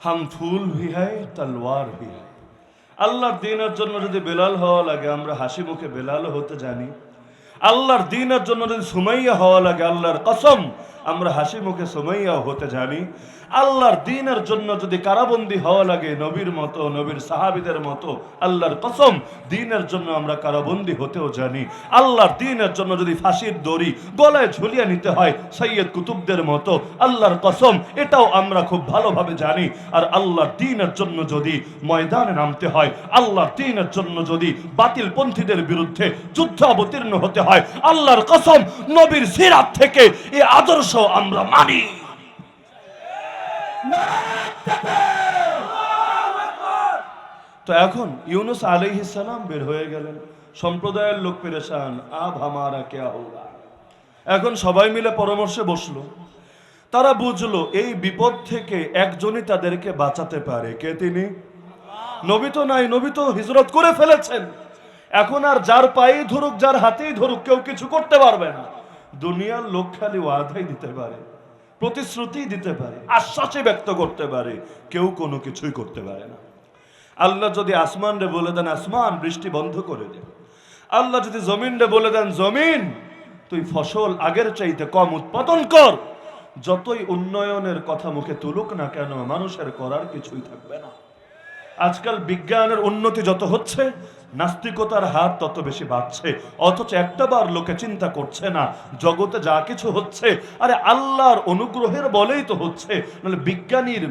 हम फूल भी है तलवार भी है। আল্লাহর দ্বীনের জন্য যদি বেলাল হওয়া লাগে আমরা হাসি মুখে বেলালও হতে জানি। আল্লাহর দ্বীনের জন্য যদি সুমাইয়া হওয়া লাগে আল্লাহর কসম আমরা হাসি মুখে সুমাইয়াও হতে জানি। আল্লাহর দ্বীনের জন্য যদি কারাবন্দী হওয়া লাগে নবীর মতো, নবীর সাহাবীদের মতো, আল্লাহর কসম দ্বীনের জন্য আমরা কারাবন্দী হতেও জানি। আল্লাহর দ্বীনের জন্য যদি ফাঁসির দড়ি গলায় ঝুলিয়ে নিতে হয় সৈয়দ কুতুবদের মতো, আল্লাহর কসম এটাও আমরা খুব ভালোভাবে জানি। আর আল্লাহর দ্বীনের জন্য যদি ময়দানে নামতে হয়, আল্লাহর দ্বীনের জন্য যদি বাতিল পন্থীদের বিরুদ্ধে যুদ্ধ অবতীর্ণ হতে হয়, আল্লাহর কসম নবীর সিরাত থেকে এই আদর্শ আমরা মানি। তো এখন ইউনুস আলাইহিস সালাম বের হয়ে গেলেন, সম্প্রদায়ের লোক পেরেশান, আব হামারা কেয়া হোগা। এখন সবাই মিলে পরামর্শে বসলো। তারা বুঝলো এই বিপদ থেকে একজনই তাদেরকে বাঁচাতে পারে। কে তিনি? নবী তো নাই, নবী তো হিজরত করে ফেলেছেন। এখন আর যার পায়েই ধরুক, যার হাতেই ধরুক, কেউ কিছু করতে পারবে না। দুনিয়ার লোক খালি ওয়াদাই দিতে পারে, প্রতিশ্রুতি দিতে পারে, আশ্বাসই ব্যক্ত করতে পারে, কেউ কোনো কিছুই করতে পারে না। আল্লাহ যদি আসমান রে বলে দেন আসমান বৃষ্টি বন্ধ করে দে, আল্লাহ যদি জমিন রে বলে দেন জমিন তুই ফসল আগের চাইতে কম উৎপাদন কর, যতই উন্নয়নের কথা মুখে তুলুক না কেন মানুষের করার কিছুই থাকবে না। আজকাল বিজ্ঞানের উন্নতি যত হচ্ছে, নাস্তিকতার হার তত বেশি বাড়ছে। অথচ একটাবার লোকে চিন্তা করছে না জগতে যা কিছু হচ্ছে আরে আল্লাহর অনুগ্রহের বলেই তো হচ্ছে। মানে বিজ্ঞানীর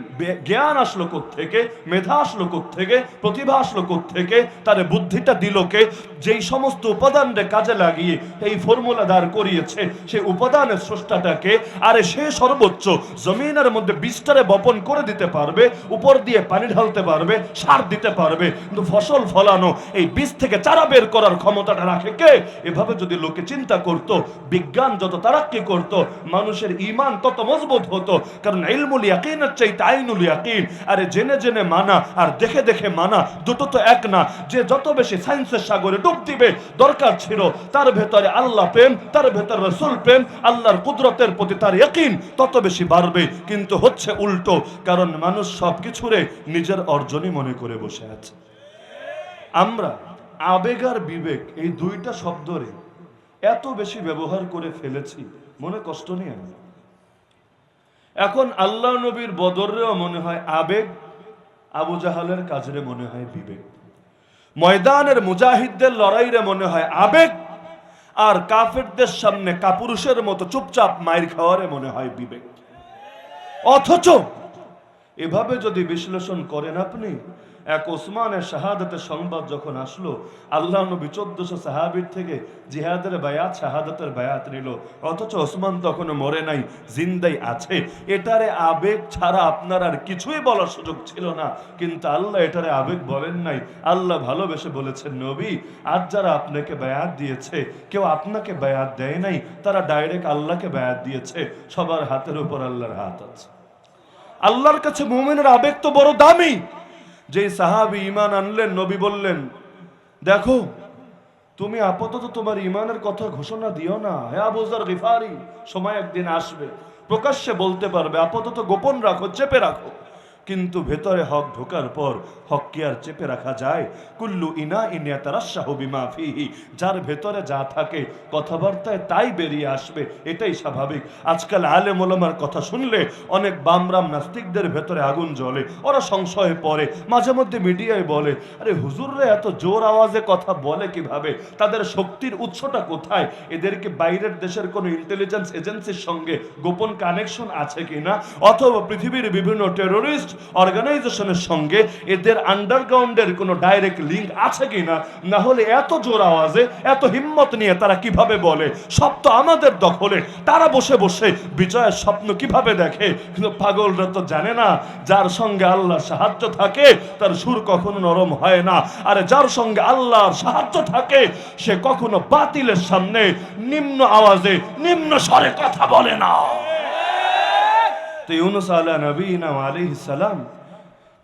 জ্ঞান আসলো কোত্থেকে, মেধা আসলো কোত্থেকে, প্রতিভা আসলো কোত্থেকে, তার বুদ্ধিটা দিল কে? যেই সমস্ত উপাদানকে কাজে লাগিয়ে এই ফর্মুলা দাঁড় করিয়েছে সেই উপাদানের স্রষ্টাটাকে। আরে সে সর্বোচ্চ জমিনের মধ্যে বীজটারে বপন করে দিতে পারবে, উপর দিয়ে পানি ঢালতে পারবে, সার দিতে পারবে, কিন্তু ফসল ফলানো, এই বীজ থেকে চারা বের করার ক্ষমতাটা রাখে কে? এভাবে যদি লোকে চিন্তা করত, বিজ্ঞান যত তারাক্কি করত, মানুষের ঈমান তত মজবুত হতো। কারণ ইলমুল ইয়াকিনের চাইতে আইনুল ইয়াকিন। আরে জেনে জেনে মানা আর দেখে দেখে মানা দুটো তো এক না। যে যত বেশি সায়েন্সের সাগরে ডুব দিবে, দরকার ছিল তার ভেতরে আল্লাহ প্রেম, তার ভেতরে রাসূল প্রেম, আল্লাহর কুদরতের প্রতি তার ইয়াকিন তত বেশি বাড়বে। কিন্তু হচ্ছে উল্টো, কারণ মানুষ সবকিছুরে নিজের অর্জনই মনে করে বসে আছে। আমরা আবেগ আর বিবেক এই দুইটা শব্দরে এত বেশি ব্যবহার করে ফেলেছি, মনে কষ্ট নিয়ে। এখন আল্লাহ নবীর বদরেও মনে হয় আবেগ, আবু জাহালের কাজরে মনে হয় বিবেক, ময়দানের মুজাহিদদের লড়াইরে মনে হয় আবেগ, আর কাফেরদের সামনে কাপুরুষের মতো চুপচাপ মাইর খাওয়ারে মনে হয় বিবেক। অথচ এভাবে যদি বিশ্লেষণ করেন আপনি, এক ওসমানের শাহাদাতের সংবাদ যখন আসলো, আল্লাহ নবী 1400 সাহাবীর থেকে জিহাদের বায়াত, শাহাদাতের বায়াত নিল, অথচ ওসমান তখনও মরে নাই, জিন্দাই আছে। এটারে আবেগ ছাড়া আপনার আর কিছুই বলার সুযোগ ছিল না। কিন্তু আল্লাহ এটারে আবেগ বলেন নাই, আল্লাহ ভালোবেসে বলেছেন নবী আজ যারা আপনাকে বায়াত দিয়েছে, কেউ আপনাকে বায়াত দেয় নাই, তারা ডাইরেক্ট আল্লাহকে বায়াত দিয়েছে। সবার হাতের উপর আল্লাহর হাত আছে। আল্লাহর কাছে মুমিনের আবেগ তো বড় দামি। যেই সাহাবী ঈমান আনলেন, নবী বললেন দেখো তুমি আপাতত তোমার ঈমানের কথা ঘোষণা দিও না, হে আবু যর গিফারি, সময় একদিন আসবে প্রকাশ্যে বলতে পারবে, আপাতত গোপন রাখো, চেপে রাখো। কিন্তু ভেতরে হক ঢোকার পর হক কি আর চেপে রাখা যায়? কুল্লু ইনা ইয়াতারাশাহু বিমা ফিহি, যার ভেতরে যা থাকে কথাবার্তায় তাই বেরিয়ে আসবে, এটাই স্বাভাবিক। আজকাল আলেম ওলামার কথা শুনলে অনেক বামরাম নাস্তিকদের ভেতরে আগুন জ্বলে, ওরা সংশয়ে পড়ে, মাঝে মধ্যে মিডিয়ায় বলে আরে হুজুররা এত জোর আওয়াজে কথা বলে কিভাবে, তাদের শক্তির উৎসটা কোথায়? এদেরকে বাইরের দেশের কোনো ইন্টেলিজেন্স এজেন্সির সঙ্গে গোপন কানেকশন আছে কিনা, অথবা পৃথিবীর বিভিন্ন টেরোরিস্ট অর্গানাইজেশনের সঙ্গে এদের আন্ডারগ্রাউন্ডের কোনো ডাইরেক্ট লিংক আছে কিনা? না হলে এত জোর আওয়াজে এত হিম্মত নিয়ে তারা কিভাবে বলে সব তো আমাদের দখলে, তারা বসে বসে বিজয়ের স্বপ্ন কিভাবে দেখে? কিন্তু পাগলরা তো জানে না যার সঙ্গে আল্লাহর সাহায্য থাকে তার সুর কখনো নরম হয় না, আর যার সঙ্গে আল্লাহর সাহায্য থাকে সে কখনো বাতিলের সামনে নিম্ন আওয়াজে নিম্ন স্বরে কথা বলে না। তো ইউনুস আলা নবীনা আলাইহিস সালাম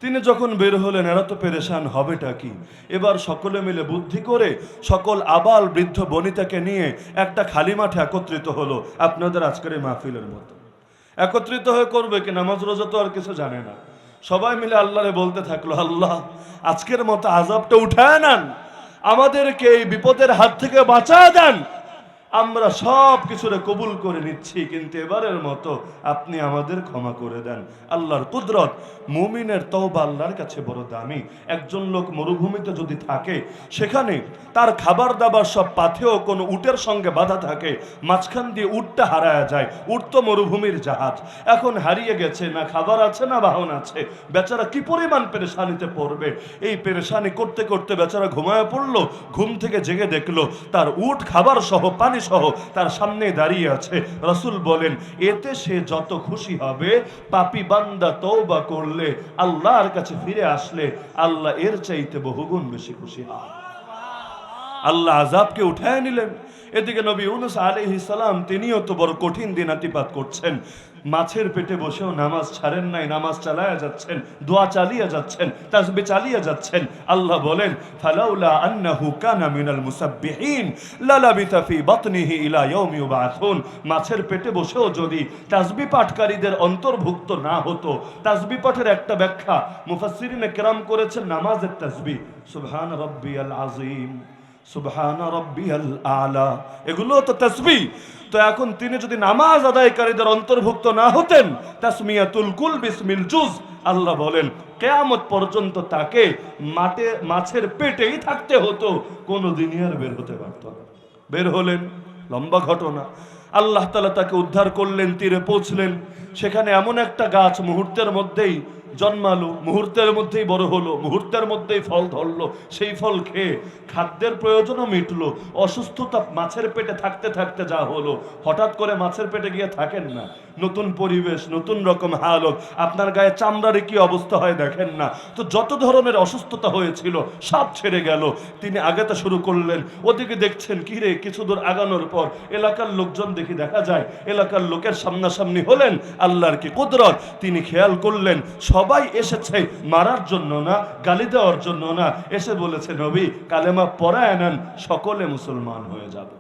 তিনি যখন বের হলেন, এরা তো পেরেশান হবেটা কি? এবার সকলে মিলে বুদ্ধি করে সকল আবাল বৃদ্ধ বনিতাকে নিয়ে একটা খালি মাঠে একত্রিত হলো, আপনাদের আজকের এই মাহফিলের মতো একত্রিত হয়ে করবে কি? নামাজ রোজা তো আর কিছু জানে না। সবাই মিলে আল্লাহরে বলতে থাকলো, আল্লাহ আজকের মতো আযাবটা উঠায় নেন, আমাদেরকে এই বিপদের হাত থেকে বাঁচায় দেন, আমরা সব কিছুরে কবুল করে নিচ্ছি, কিন্তু এবারের মতো আপনি আমাদের ক্ষমা করে দেন। আল্লাহর কুদরত, মুমিনের তওবা আল্লাহর কাছে বড় দামি। একজন লোক মরুভূমিতে যদি থাকে, সেখানে তার খাবার দাবার সব পাথেও কোনো উটের সঙ্গে বাঁধা থাকে, মাঝখান দিয়ে উটটা হারায় যায়। উট তো মরুভূমির জাহাজ, এখন হারিয়ে গেছে, না খাবার আছে না বাহন আছে, বেচারা কি পরিমাণ পেরেশানিতে পড়বে। এই পেরেশানি করতে করতে বেচারা ঘুমায় পড়লো, ঘুম থেকে জেগে দেখলো তার উট খাবার সহ পানি সহ তার সামনে দাঁড়িয়ে আছে। রাসূল বলেন এতে সে যত খুশি হবে, পাপী বান্দা তওবা করলে, আল্লাহর কাছে ফিরে আসলে আল্লাহ এর চাইতে বহুগুণ বেশি খুশি হয়। আল্লাহ আযাবকে উঠায় নিলেন। এদিকে নবী ইউনূস আলাইহিস সালাম তিনিও তো বড় কঠিন দিনাতিপাত করছেন, মাছের পেটে বসেও নামাজ ছাড়েন নাই, নামাজ চালায়া যাচ্ছেন, দোয়া চালিয়ে যাচ্ছেন, তাসবিহ চালিয়ে যাচ্ছেন। আল্লাহ বলেন ফালাউলা আন্নাহু কানা মিনাল মুসাব্বিহিন লালাবিথা ফি বাতনিহি ইলা ইয়াউমি ইউবআসুন। মাছের পেটে বসেও যদি তাসবিহ পাঠকারীদের অন্তর্ভুক্ত না হতো। তাসবিহ পাঠের একটা ব্যাখ্যা মুফাসসিরিনে কেরাম করেছেন নামাজের তাসবিহ, সুবহান রাব্বিয়াল আযীম, সুবহান রাব্বিয়াল আলা, এগুলো তো তাসবিহ। তো এখন তিনি যদি নামাজ আদায়কারীদের অন্তর্ভুক্ত না হতেন, তাসমিয়াতুল কুল বিসমিল জুজ, আল্লাহ বলেন কিয়ামত পর্যন্ত তাকে মাছের পেটেই থাকতে হতো, কোনোদিনই আর বের হতে পারত না। বের হলেন, লম্বা ঘটনা। আল্লাহ তাআলা তাকে উদ্ধার করলেন, তীরে পৌঁছলেন। সেখানে এমন একটা গাছ মুহূর্তের মধ্যেই জন্মালো, মুহূর্তের মধ্যেই বড় হলো, মুহূর্তের মধ্যেই ফল ধরলো। সেই ফল খেয়ে খাদ্যের প্রয়োজনও মিটলো। অসুস্থতা মাছের পেটে থাকতে থাকতে যা হলো, হঠাৎ করে মাছের পেটে গিয়ে থাকেন না। নতুন পরিবেশ, নতুন রকম হালত, আপনার গায়ে চামড়ার কি অবস্থা হয় দেখেন না। তো যত ধরনের অসুস্থতা হয়েছিল সব ছেড়ে গেল। তিনি আগাতে শুরু করলেন। ওদিকে দেখছেন কি রে, কিছু দূর আগানোর পর এলাকার লোকজন দেখা যায় এলাকার লোকের সামনাসামনি হলেন। আল্লাহর কি কুদরত, তিনি খেয়াল করলেন সবাই এসেছে মারার জন্য না, গালি দেওয়ার জন্য না, এসে বলেছে নবী কালেমা পড়ায় নেন, সকলে মুসলমান হয়ে যাবে।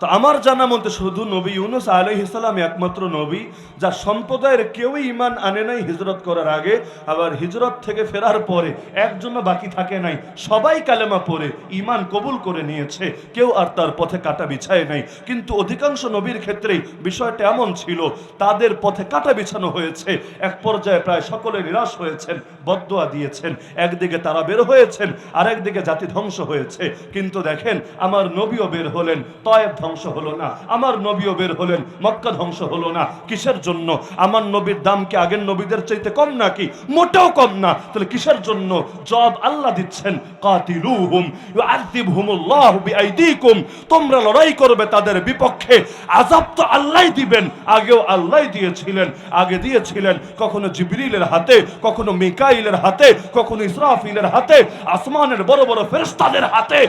তো আমার জানা মতে শুধু নবী ইউনূস আলাইহিস সালাম একমাত্র নবী যার সম্প্রদায়ের কেউই ঈমান আনে নাই হিজরত করার আগে, আবার হিজরত থেকে ফেরার পরে একজনও বাকি থাকে নাই, সবাই কালেমা পড়ে ঈমান কবুল করে নিয়েছে, কেউ আর তার পথে কাটা বিছায় নাই। কিন্তু অধিকাংশ নবীর ক্ষেত্রেই বিষয়টা এমন ছিল, তাদের পথে কাটা বিছানো হয়েছে। এক পর্যায়ে প্রায় সকলে নিরাশ হয়েছেন, বদদোয়া দিয়েছেন। একদিকে তারা বের হয়েছেন, আরেকদিকে জাতি ধ্বংস হয়েছে। কিন্তু দেখেন আমার নবীও বের হলেন, তয়েব ধ্বংস হলো না। আমার নবীও বের হলেন, মক্কা ধ্বংস হলো না। কিসের জন্য? আমার নবীর দাম কি আগের নবীদের চাইতে কম নাকি? মোটেও কম না। তাহলে কিসের জন্য? জবাব আল্লাহ দিচ্ছেন, কাতিলুহুম ইউআযিবহুমুল্লাহু বিআইদিকুম, তোমরা লড়াই করবে তাদের বিপক্ষে, আযাব তো আল্লাহই দিবেন। আগেও আল্লাহই দিয়েছিলেন, আগে দিয়েছিলেন কখনো জিবরিলের হাতে, কখনো মিকাইলের হাতে, কখনো ইসরাফিলের হাতে, আসমানের বড় বড় ফেরেশতাদের হাতে।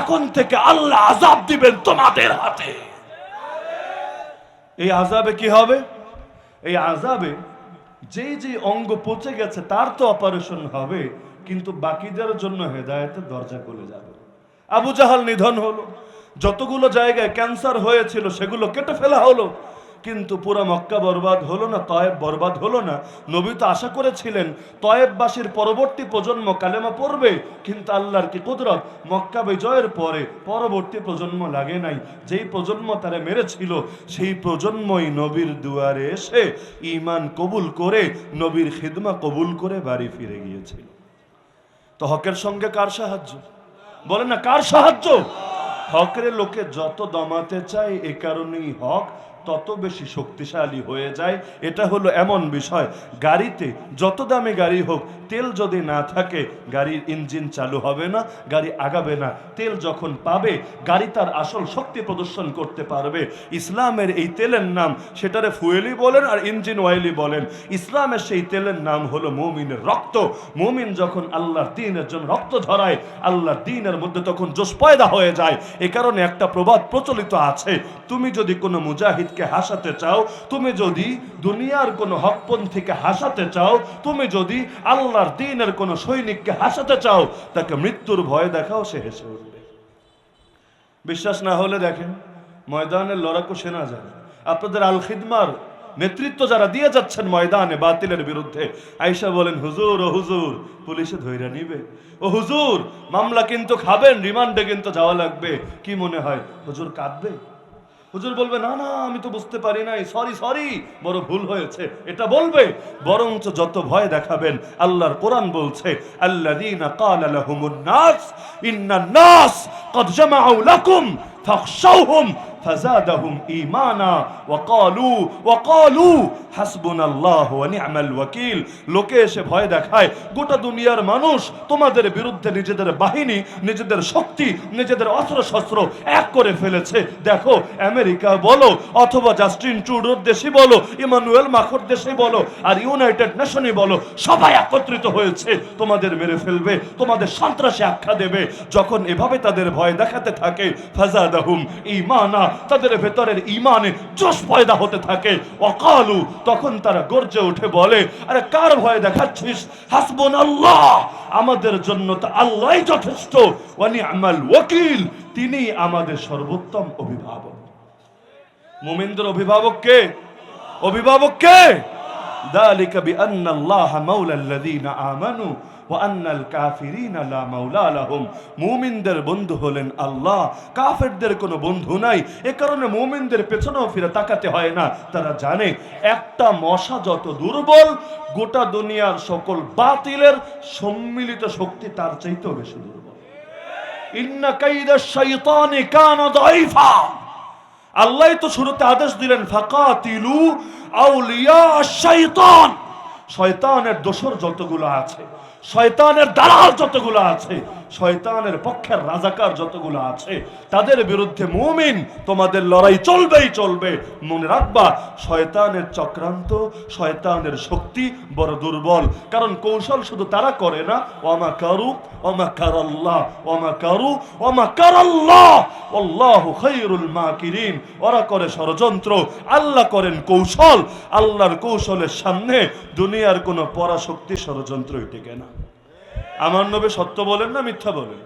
এখন থেকে আল্লাহ আযাব দিবেন তোমাদের হাতে। এই আযাবে কি হবে? এই আযাবে যেই যে অঙ্গ পচে গেছে তার তো অপারেশন হবে, কিন্তু বাকিদের জন্য হেদায়েতের দরজা খুলে যাবে। আবু জাহাল নিধন হলো, যতগুলো জায়গায় ক্যান্সার হয়েছিল সেগুলো কেটে ফেলা হলো, কিন্তু পুরা মক্কা বরবাদ হলো না, তয়েব বরবাদ হলো না। নবী তো আশা করেছিলেন তয়েববাসীর পরবর্তী প্রজন্ম কালেমা পড়বে, কিন্তু আল্লাহর কি কুদরত, মক্কা বিজয়ের পরে পরবর্তী প্রজন্ম লাগে নাই। যেই প্রজন্ম তারা মেরেছিল সেই প্রজন্মই নবীর দুয়ারে এসে ঈমান কবুল করে, নবীর খিদমা কবুল করে বাড়ি ফিরে গিয়েছিল। তো হকের সঙ্গে কার সাহায্য? বলেন না, কার সাহায্য? হকের লোকে যত দমাতে চায়, এ কারণেই হক তত বেশি শক্তিশালী হয়ে যায়। এটা হলো এমন বিষয়, গাড়িতে যত দামি গাড়ি হোক, তেল যদি না থাকে গাড়ির ইঞ্জিন চালু হবে না, গাড়ি আগাবে না। তেল যখন পাবে গাড়ি তার আসল শক্তি প্রদর্শন করতে পারবে। ইসলামের এই তেলের নাম, সেটারে ফুয়েলি বলেন আর ইঞ্জিন অয়েলই বলেন, ইসলামের সেই তেলের নাম হলো মুমিনের রক্ত। মুমিন যখন আল্লাহর দ্বীনের জন্য রক্ত ঝরায়, আল্লাহর দ্বীনের মধ্যে তখন জোশ পয়দা হয়ে যায়। এ কারণে একটা প্রবাদ প্রচলিত আছে, তুমি যদি কোনো মুজাহিদকে হাসাতে চাও, তুমি যদি দুনিয়ার কোনো হকপন্থীকে হাসাতে চাও, তুমি যদি আল্লাহর দ্বীনের কোনো সৈনিককে হাসাতে চাও, তাকে মৃত্যুর ভয় দেখাও, সে হেসে উঠবে। বিশ্বাস না হলে দেখেন ময়দানের লড়াকু সেনা যায়, আপনাদের আল খিদমার নেতৃত্ব যারা দিয়ে যাচ্ছেন ময়দানে বাতিলের বিরুদ্ধে, আয়েশা বলেন হুজুর, ও হুজুর পুলিশে ধইরা নিবে, ও হুজুর মামলা কিন্তু খাবেন, রিমান্ডে কিন্তু যাওয়া লাগবে। কি মনে হয় হুজুর কাঁদবে? হুজুর বলবে না না আমি তো বুঝতে পারি নাই, সরি সরি, বড় ভুল হয়েছে, এটা বলবে। বরঞ্চ যত ভয় দেখাবেন, আল্লাহর কোরআন বলছে আল্লাযীনা ক্বালা লাহুমুন নাস ইন্নান নাস ক্বাদ জামাউ লাকুম ফাখশাউহুম ফাযাদাহুম ঈমানা ওয়া ক্বালু হাসবুনাল্লাহু ওয়া নি'মাল ওয়াকিল। লোকে এসে ভয় দেখায়, গোটা দুনিয়ার মানুষ তোমাদের বিরুদ্ধে নিজেদের বাহিনী, নিজেদের শক্তি, নিজেদের অস্ত্র শস্ত্র এক করে ফেলেছে। দেখো, আমেরিকা বলো অথবা জাস্টিন ট্রুডোর দেশই বলো, ইমানুয়েল মাখোর দেশই বলো, আর ইউনাইটেড নেশনই বলো, সবাই একত্রিত হয়েছে তোমাদের মেরে ফেলবে, তোমাদের সন্ত্রাসী আখ্যা দেবে। যখন এভাবে তাদের ভয় দেখাতে থাকে, ফাযাদাহুম ঈমানা, তাদের ভেতরের ঈমানে জোশ পয়দা হতে থাকে। ওয়াকালু, তখন তারা গর্জে উঠে বলে, আরে কার ভয় দেখাচ্ছিস? হাসবুনাল্লাহ, আমাদের জন্য তো আল্লাহই যথেষ্ট। ওয়া নি'মাল ওয়াকিল, তিনি আমাদের সর্বোত্তম অভিভাবক। মুমিনদের অভিভাবক কে? অভিভাবক কে? যালিকা বিআন্নাল্লাহা মাওলাল্লাযীনা আমানু ওয়া আন্নাল কাফিরিনা লা মাওলা লাহুম। মুমিনদের বন্ধু হলেন আল্লাহ, কাফেরদের কোনো বন্ধু নাই। এ কারণে মুমিনদের পেছনেও ফিরে তাকাতে হয় না। তারা জানে একটা মশা যত দুর্বল, গোটা দুনিয়ার সকল বাতিলের সম্মিলিত শক্তি তার চাইতেও বেশি দুর্বল। ইন্না কাইদাশ শাইতানি কানা দাঈফা। আল্লাহ তো শুরুতে আদেশ দিলেন, ফাকাতিলু আউলিয়া আশ-শাইতান। শয়তানের দোসর যতগুলো আছে, শয়তানের দালাল যতগুলো আছে, শয়তানের পক্ষের রাজাকার যতগুলো আছে, তাদের বিরুদ্ধে মুমিন তোমাদের লড়াই চলবেই চলবে। মনে রাখবা, শয়তানের চক্রান্ত, শয়তানের শক্তি বড় দুর্বল। কারণ কৌশল শুধু তারা করে না, ওয়ামাকারু ওয়ামাকারাল্লাহ ওয়ামাকারু ওয়ামাকারাল্লাহ আল্লাহু খায়রুল মাকিরিন। ওরা করে ষড়যন্ত্র, আল্লাহ করেন কৌশল। আল্লাহর কৌশলের সামনে দুনিয়ার কোনো পরাশক্তি ষড়যন্ত্রই টিকে না। আমার নবী সত্য বলেন না মিথ্যা বলেন?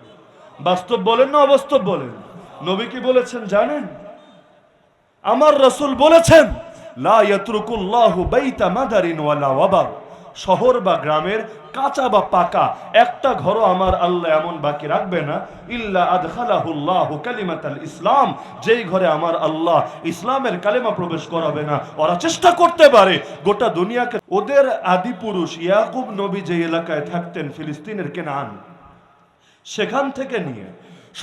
বাস্তব বলেন না অবাস্তব বলেন? নবী কি বলেছেন জানেন? আমার রাসূল বলেছেন, লা ইয়াতরুকুল্লাহু বাইতা মাদারিন ওয়ালা ওয়াবার। শহর বা গ্রামের কাঁচা বা পাকা একটা ঘরও আমার আল্লাহ এমন বাকি রাখবে না, ইল্লা আদখালাহুল্লাহু কালিমাতাল ইসলাম, যেই ঘরে আমার আল্লাহ ইসলামের কালেমা প্রবেশ করাবে না। ওরা চেষ্টা করতে পারে গোটা দুনিয়াকে। ওদের আদি পুরুষ ইয়াকুব নবী যে এলাকায় থাকতেন, ফিলিস্তিনের কেনান, সেখান থেকে নিয়ে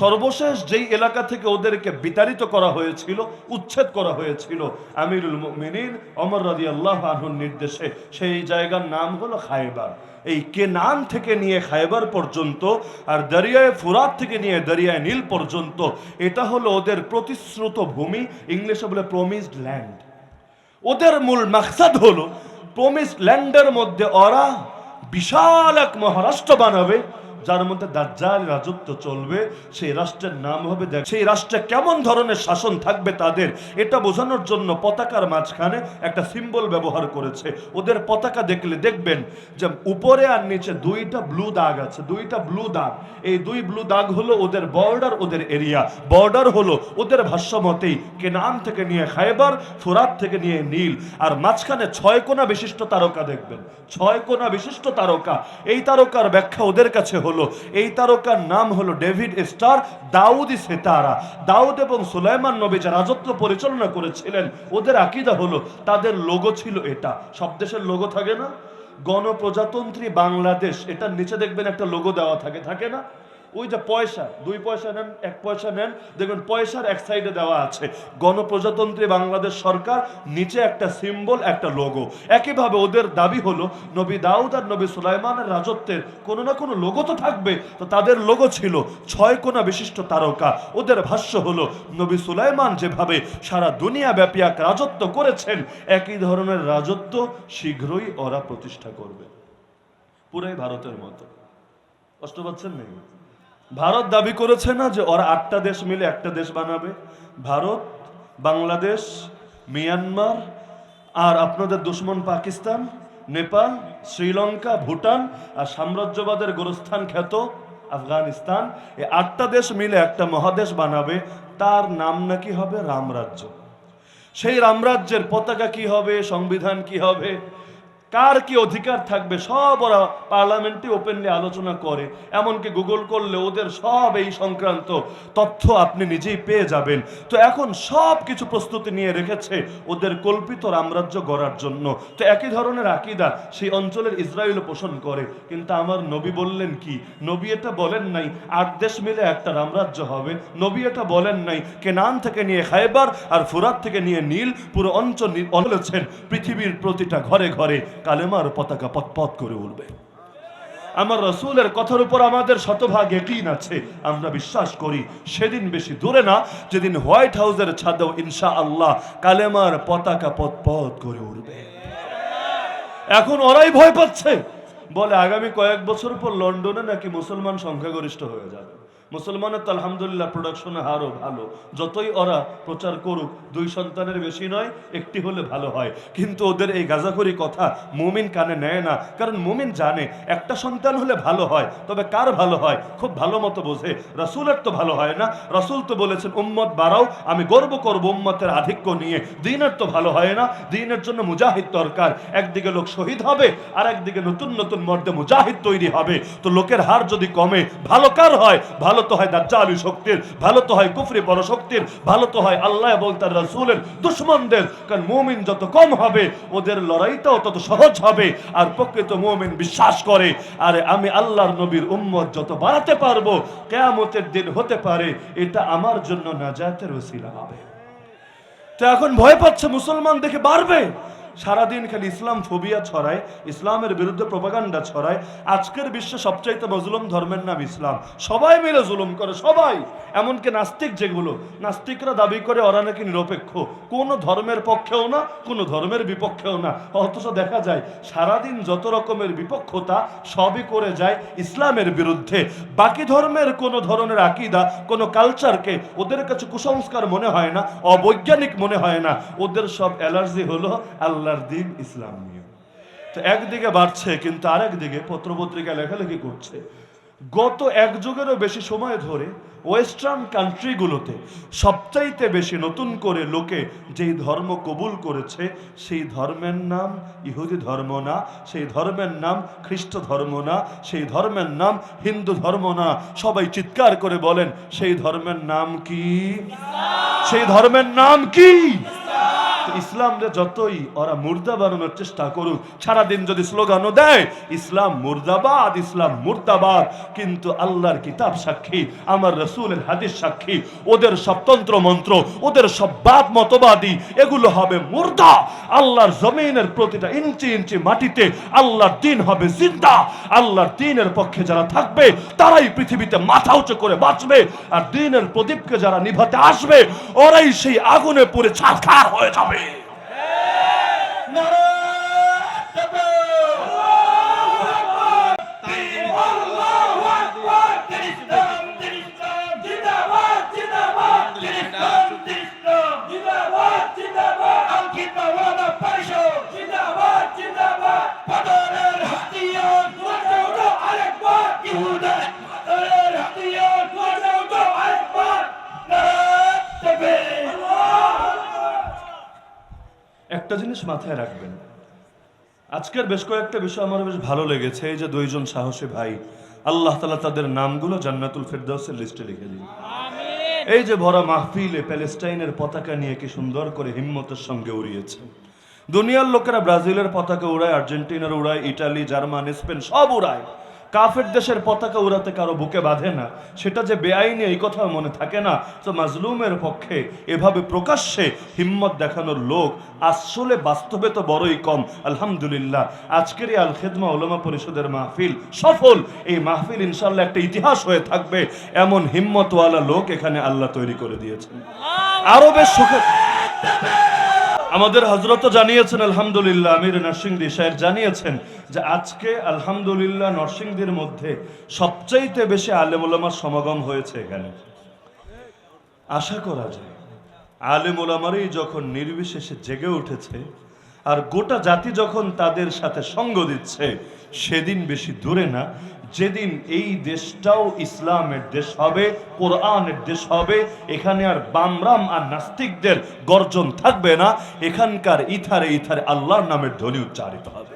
সর্বশেষ যেই এলাকা থেকে ওদেরকে বিতাড়িত করা হয়েছিল, উচ্ছেদ করা হয়েছিল আমিরুল মুমিনিন ওমর রাদিয়াল্লাহু আনহুর নির্দেশে, সেই জায়গার নাম হলো খায়বার। এই কেনান থেকে নিয়ে খায়বার পর্যন্ত, আর দরিয়ায় ফুরাত থেকে নিয়ে দরিয়ায় নীল পর্যন্ত, এটা হলো ওদের প্রতিশ্রুত ভূমি, ইংলিশে বলে প্রমিসড ল্যান্ড। ওদের মূল মাকসাদ হলো প্রমিসড ল্যান্ডের মধ্যে ওরা বিশাল এক মহারাষ্ট্র বানাবে, যার মধ্যে দাজ্জাল রাজত্ব চলবে। সেই রাষ্ট্রের নাম হবে, সেই রাষ্ট্রে কেমন ধরনের শাসন থাকবে তাদের, এটা বোঝানোর জন্য পতাকার মাঝখানে একটা সিম্বল ব্যবহার করেছে। ওদের পতাকা দেখলে দেখবেন যে উপরে আর নিচে দুইটা ব্লু দাগ আছে, দুইটা ব্লু দাগ। এই দুই ব্লু দাগ হলো ওদের বর্ডার, ওদের এরিয়া। বর্ডার হলো ওদের ভাষ্য মতেই কেনান থেকে নিয়ে খায়বার, ফুরাত থেকে নিয়ে নীল, আর মাঝখানে 6 কোণা বিশিষ্ট তারকা দেখবেন, 6 কোণা বিশিষ্ট তারকা। এই তারকার ব্যাখ্যা ওদের কাছে হলো, এই তারকার নাম হলো ডেভিড স্টার, দাউদ সেতারা। দাউদ এবং সুলাইমান নবী যে রাজত্ব পরিচালনা করেছিলেন, ওদের আকীদা হলো, তাদের লোগো ছিল এটা। সব দেশের লোগো থাকে না? গণপ্রজাতন্ত্রী বাংলাদেশ, এটার নিচে দেখবেন একটা লোগো দেওয়া থাকে, থাকে না? ওই যে পয়সা, 2 পয়সা নেন, 1 পয়সা নেন, দেখবেন পয়সার এক সাইডে দেওয়া আছে গণপ্রজাতন্ত্রী বাংলাদেশ সরকার, নিচে একটা সিম্বল, একটা লোগো। একইভাবে ওদের দাবি হলো নবী দাউদ আর নবী সুলাইমানের রাজত্বের কোনো না কোনো লোগো তো থাকবে। তো তাদের লোগো ছিল 6 কোণা বিশিষ্ট তারকা। ওদের ভাষ্য হলো, নবী সুলাইমান যেভাবে সারা দুনিয়া ব্যাপী এক রাজত্ব করেছেন, একই ধরনের রাজত্ব শীঘ্রই ওরা প্রতিষ্ঠা করবে, পুরাই ভারতের মতো। কষ্ট পাচ্ছেন নাকি? ভারত দাবি করেছে না যে ওরা 8টা দেশ মিলে একটা দেশ বানাবে? ভারত, বাংলাদেশ, মিয়ানমার, আর আপনাদের দুশ্মন পাকিস্তান, নেপাল, শ্রীলঙ্কা, ভুটান, আর সাম্রাজ্যবাদের গোরস্থান খ্যাত আফগানিস্তান, এই 8টা দেশ মিলে একটা মহাদেশ বানাবে। তার নাম নাকি হবে রামরাজ্য। সেই রামরাজ্যের পতাকা কি হবে, সংবিধান কি হবে, কার কি অধিকার থাকবে সব ওরা পার্লামেন্টে ওপেনলি আলোচনা করে, এমনকি গুগল করলে ওদের সব এই সংক্রান্ত তথ্য আপনি নিজেই পেয়ে যাবেন। তো এখন সব কিছু প্রস্তুতি নিয়ে রেখেছে ওদের কল্পিত রামরাজ্য গড়ার জন্য। তো একই ধরনের আকীদা সেই অঞ্চলের ইসরায়েলও পোষণ করে। কিন্তু আমার নবী বললেন কি? নবী এটা বলেন নাই 8 দেশ মিলে একটা রামরাজ্য হবে। নবী এটা বলেন নাই কেনান থেকে নিয়ে খায়বার আর ফুরাত থেকে নিয়ে নীল পুরো অঞ্চল বলেছেন পৃথিবীর প্রতিটা ঘরে ঘরে কালেমার পতাকা পতপত করে উঠবে। আমার রাসূলের কথার উপর আমাদের শতভাগ ইয়াকিন আছে। আমরা বিশ্বাস করি সেদিন বেশি দূরে না যেদিন হোয়াইট হাউসের ছাদেও ইনশাআল্লাহ কালেমার পতাকা পতপত করে উঠবে। এখন ওরাই ভয় পাচ্ছে, বলে আগামী কয়েক বছর পর লন্ডনে নাকি মুসলমান সংখ্যাগরিষ্ঠ হয়ে যাবে। মুসলমানের তো আলহামদুলিল্লাহ প্রোডাকশনের হারও ভালো, যতই ওরা প্রচার করুক 2 সন্তানের বেশি নয়, একটি হলে ভালো হয়। কিন্তু ওদের এই গাজাখড়ি কথা মুমিন কানে নেয় না, কারণ মুমিন জানে একটা সন্তান হলে ভালো হয়, তবে কার ভালো হয় খুব ভালো মতো বোঝে। রাসূলের তো ভালো হয় না, রাসূল তো বলেছেন উম্মত বাড়াও, আমি গর্ব করব উম্মতের আধিক্য নিয়ে। দ্বীনের তো ভালো হয় না, দ্বীনের জন্য মুজাহিদ দরকার। একদিকে লোক শহীদ হবে আর একদিকে নতুন নতুন মর্দে মুজাহিদ তৈরি হবে। তো লোকের হার যদি কমে ভালো কার হয়? ভালো তো হয় দাজ্জালি শক্তির, ভালো তো হয় কুফরি পরশক্তির, ভালো তো হয় আল্লাহ এবং তার রাসূলের দুশমনদের। কারণ মুমিন যত কম হবে ওদের লড়াইটাও তত সহজ হবে। আর প্রকৃত মুমিন বিশ্বাস করে আরে আমি আল্লাহর নবীর উম্মত যত বাড়াতে পারবো কিয়ামতের দিন হতে পারে এটা আমার জন্য নাজাতের ওসিলা হবে। তো এখন ভয় পাচ্ছে মুসলমান দেখে বাড়বে, সারাদিন খালি ইসলাম ফোবিয়া ছড়ায়, ইসলামের বিরুদ্ধে প্রোপাগান্ডা ছড়ায়। আজকের বিশ্বে সবচাইতে মজলুম ধর্মের নাম ইসলাম। সবাই মিলে জুলুম করে, সবাই, এমনকি নাস্তিক যেগুলো, নাস্তিকরা দাবি করে ওরা নাকি নিরপেক্ষ, কোনো ধর্মের পক্ষেও না কোনো ধর্মের বিপক্ষেও না। অথচ দেখা যায় সারাদিন যত রকমের বিপক্ষতা সবই করে যায় ইসলামের বিরুদ্ধে। বাকি ধর্মের কোনো ধরনের আকীদা কোনো কালচারকে ওদের কাছে কুসংস্কার মনে হয় না, অবৈজ্ঞানিক মনে হয় না। ওদের সব অ্যালার্জি হলো আল্লাহর দিন ইসলাম নিয়ে। তো একদিকে বাড়ছে কিন্তু আরেকদিকে পত্রপত্রিকা লেখালেখি করছে। গত 1 যুগেরও বেশি সময় ধরে ওয়েস্টার্ন কান্ট্রিগুলোতে সবচাইতে বেশি নতুন করে লোকে যেই ধর্ম কবুল করেছে সেই ধর্মের নাম ইহুদি ধর্ম না, সেই ধর্মের নাম খ্রিস্ট ধর্ম না, সেই ধর্মের নাম হিন্দু ধর্ম না। সবাই চিৎকার করে বলেন সেই ধর্মের নাম কি? সেই ধর্মের নাম কি? ইসলামরে যতই ওরা মুর্দা বানানোর চেষ্টা করুক, সারাদিন যদি স্লোগানও দেয় ইসলাম মুর্দাবাদ ইসলাম মুর্দাবাদ, কিন্তু আল্লাহর কিতাব সাক্ষী, আমার রাসূলের হাদিস সাক্ষী, ওদের সব তন্ত্র মন্ত্র, ওদের সব বাদ মতবাদী, এগুলো হবে মুর্দা। আল্লাহর জমিনের প্রতিটা ইঞ্চি ইঞ্চি মাটিতে আল্লাহর দ্বীন হবে জিন্দা। আল্লাহর দ্বীনের পক্ষে যারা থাকবে তারাই পৃথিবীতে মাথা উঁচু করে বাঁচবে, আর দ্বীনের প্রদীপকে যারা নিভাতে আসবে ওরাই সেই আগুনে পুড়ে ছারখার হয়ে যাবে। একটা জিনিস মাথায় রাখবেন, আজকের বেশ কয়েকটা বিষয় আমার বেশ ভালো লেগেছে। এই যে 2 জন সাহসী ভাই, আল্লাহ তাআলা তাদের নামগুলো জান্নাতুল ফেরদাউসের লিস্টে লিখে দিন। এই যে ভরা মাহফিলে প্যালেস্টাইনের পতাকা নিয়ে কি সুন্দর করে হিম্মতের সঙ্গে উড়িয়েছে। দুনিয়ার লোকেরা ব্রাজিলের পতাকা উড়ায়, আর্জেন্টিনার উড়ায়, ইটালি, জার্মান, স্পেন সব উড়ায়। কাফের দেশের পতাকা উড়াতে কারো বুকে বাঁধে না, সেটা যে বেআইনি এই কথা মনে থাকে না। তো মাজলুমের পক্ষে এভাবে প্রকাশ্যে হিম্মত দেখানোর লোক আসলে বাস্তবে তো বড়ই কম। আলহামদুলিল্লাহ আজকের এই আল খেদমা উলামা পরিষদের মাহফিল সফল। এই মাহফিল ইনশাআল্লাহ একটা ইতিহাস হয়ে থাকবে। এমন হিম্মতওয়ালা লোক এখানে আল্লাহ তৈরি করে দিয়েছেন। আরো বেশ সুখে আমাদের হযরত জানিয়েছেন আলহামদুলিল্লাহ, আমির নরসিংদী সাহেব জানিয়েছেন যে আজকে আলহামদুলিল্লাহ নরসিংদীর মধ্যে সবচাইতে বেশি আলেম ওলামার সমাগম হয়েছে এখানে। আশা করা যায় আলেম ওলামারই যখন নির্বিশেষে জেগে উঠেছে আর গোটা জাতি যখন তাদের সাথে সঙ্গ দিচ্ছে, সেদিন বেশি দূরে না যেদিন এই দেশটাও ইসলামের দেশ হবে, কোরআনের দেশ হবে। এখানে আর বামরাম আর নাস্তিকদের গর্জন থাকবে না, এখানকার ইথারে ইথারে আল্লাহর নামের ধ্বনি উচ্চারিত হবে।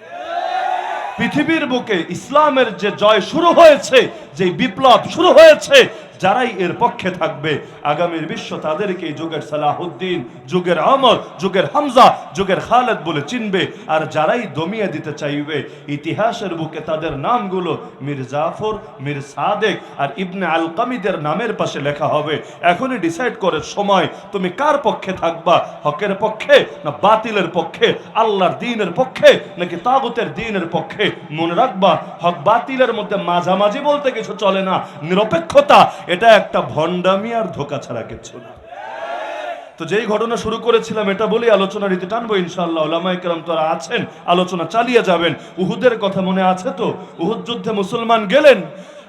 পৃথিবীর বুকে ইসলামের যে জয় শুরু হয়েছে, যে বিপ্লব শুরু হয়েছে, যারাই এর পক্ষে থাকবে আগামীর বিশ্ব তাদেরকে যুগের সালাহুদ্দিন, যুগের আমর, যুগের হামজা, যুগের খালেদ বলে চিনবে। আর যারাই দমিয়ে দিতে চাইবে ইতিহাসের বুকে তাদের নামগুলো মীর জাফর, মীর সাদেক আর ইবনে আলকামিদের নামের পাশে লেখা হবে। এখনই ডিসাইড করে সময়, তুমি কার পক্ষে থাকবা, হকের পক্ষে না বাতিলের পক্ষে, আল্লাহর দ্বীনের পক্ষে নাকি তাগুতের দ্বীনের পক্ষে। মনে রাখবা, হক বাতিলের মধ্যে মাঝামাঝি বলতে কিছু চলে না। নিরপেক্ষতা এটা একটা ভণ্ডামি আর ধোঁকা ছাড়া কিছু না। তো যেই ঘটনা শুরু করেছিলাম এটা বলি আলোচনা রীতি টানবো ইনশাআল্লাহ। উলামায়ে কেরাম তারা আছেন, আলোচনা চালিয়ে যাবেন। উহুদের কথা মনে আছে তো? উহুদ যুদ্ধে মুসলমান গেলেন,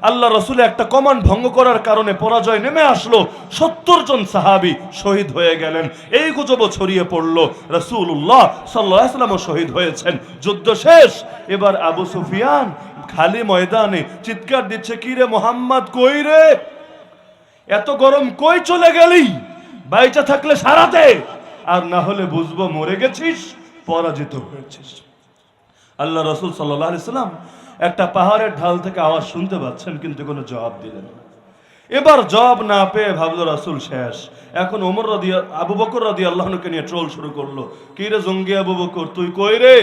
আল্লাহ রসুল একটা কমান্ড ভঙ্গ করার কারণে পরাজয় নেমে আসলো, 70 জন সাহাবী শহীদ হয়ে গেলেন। এই গুজবও ছড়িয়ে পড়লো রাসূলুল্লাহ সাল্লাল্লাহু আলাইহি ওয়াসাল্লাম শহীদ হয়েছেন। যুদ্ধ শেষ, এবার আবু সুফিয়ান খালি ময়দানে চিৎকার দিচ্ছে, কি রে মুহাম্মদ, কই রে, এত গরম কই চলে গেলি, বাইচা থাকলে সারাতে, আর না হলে বুঝবো মরে গেছিস, পরাজিত হয়েছিস। আল্লাহ রসুল সাল্লাল্লাহু আলাইহি ওয়াসাল্লাম একটা পাহাড়ের ঢাল থেকে আওয়াজ শুনতে পাচ্ছেন, কিন্তু কোনো জবাব দিলেন না। এবার জবাব না পেয়ে ভাবলো রাসূল শেষ। এখন আবু বকর রাদিয়াল্লাহু আনহুকে নিয়ে ট্রোল শুরু করলো, কি রে জঙ্গি আবু বকর, তুই কই রে,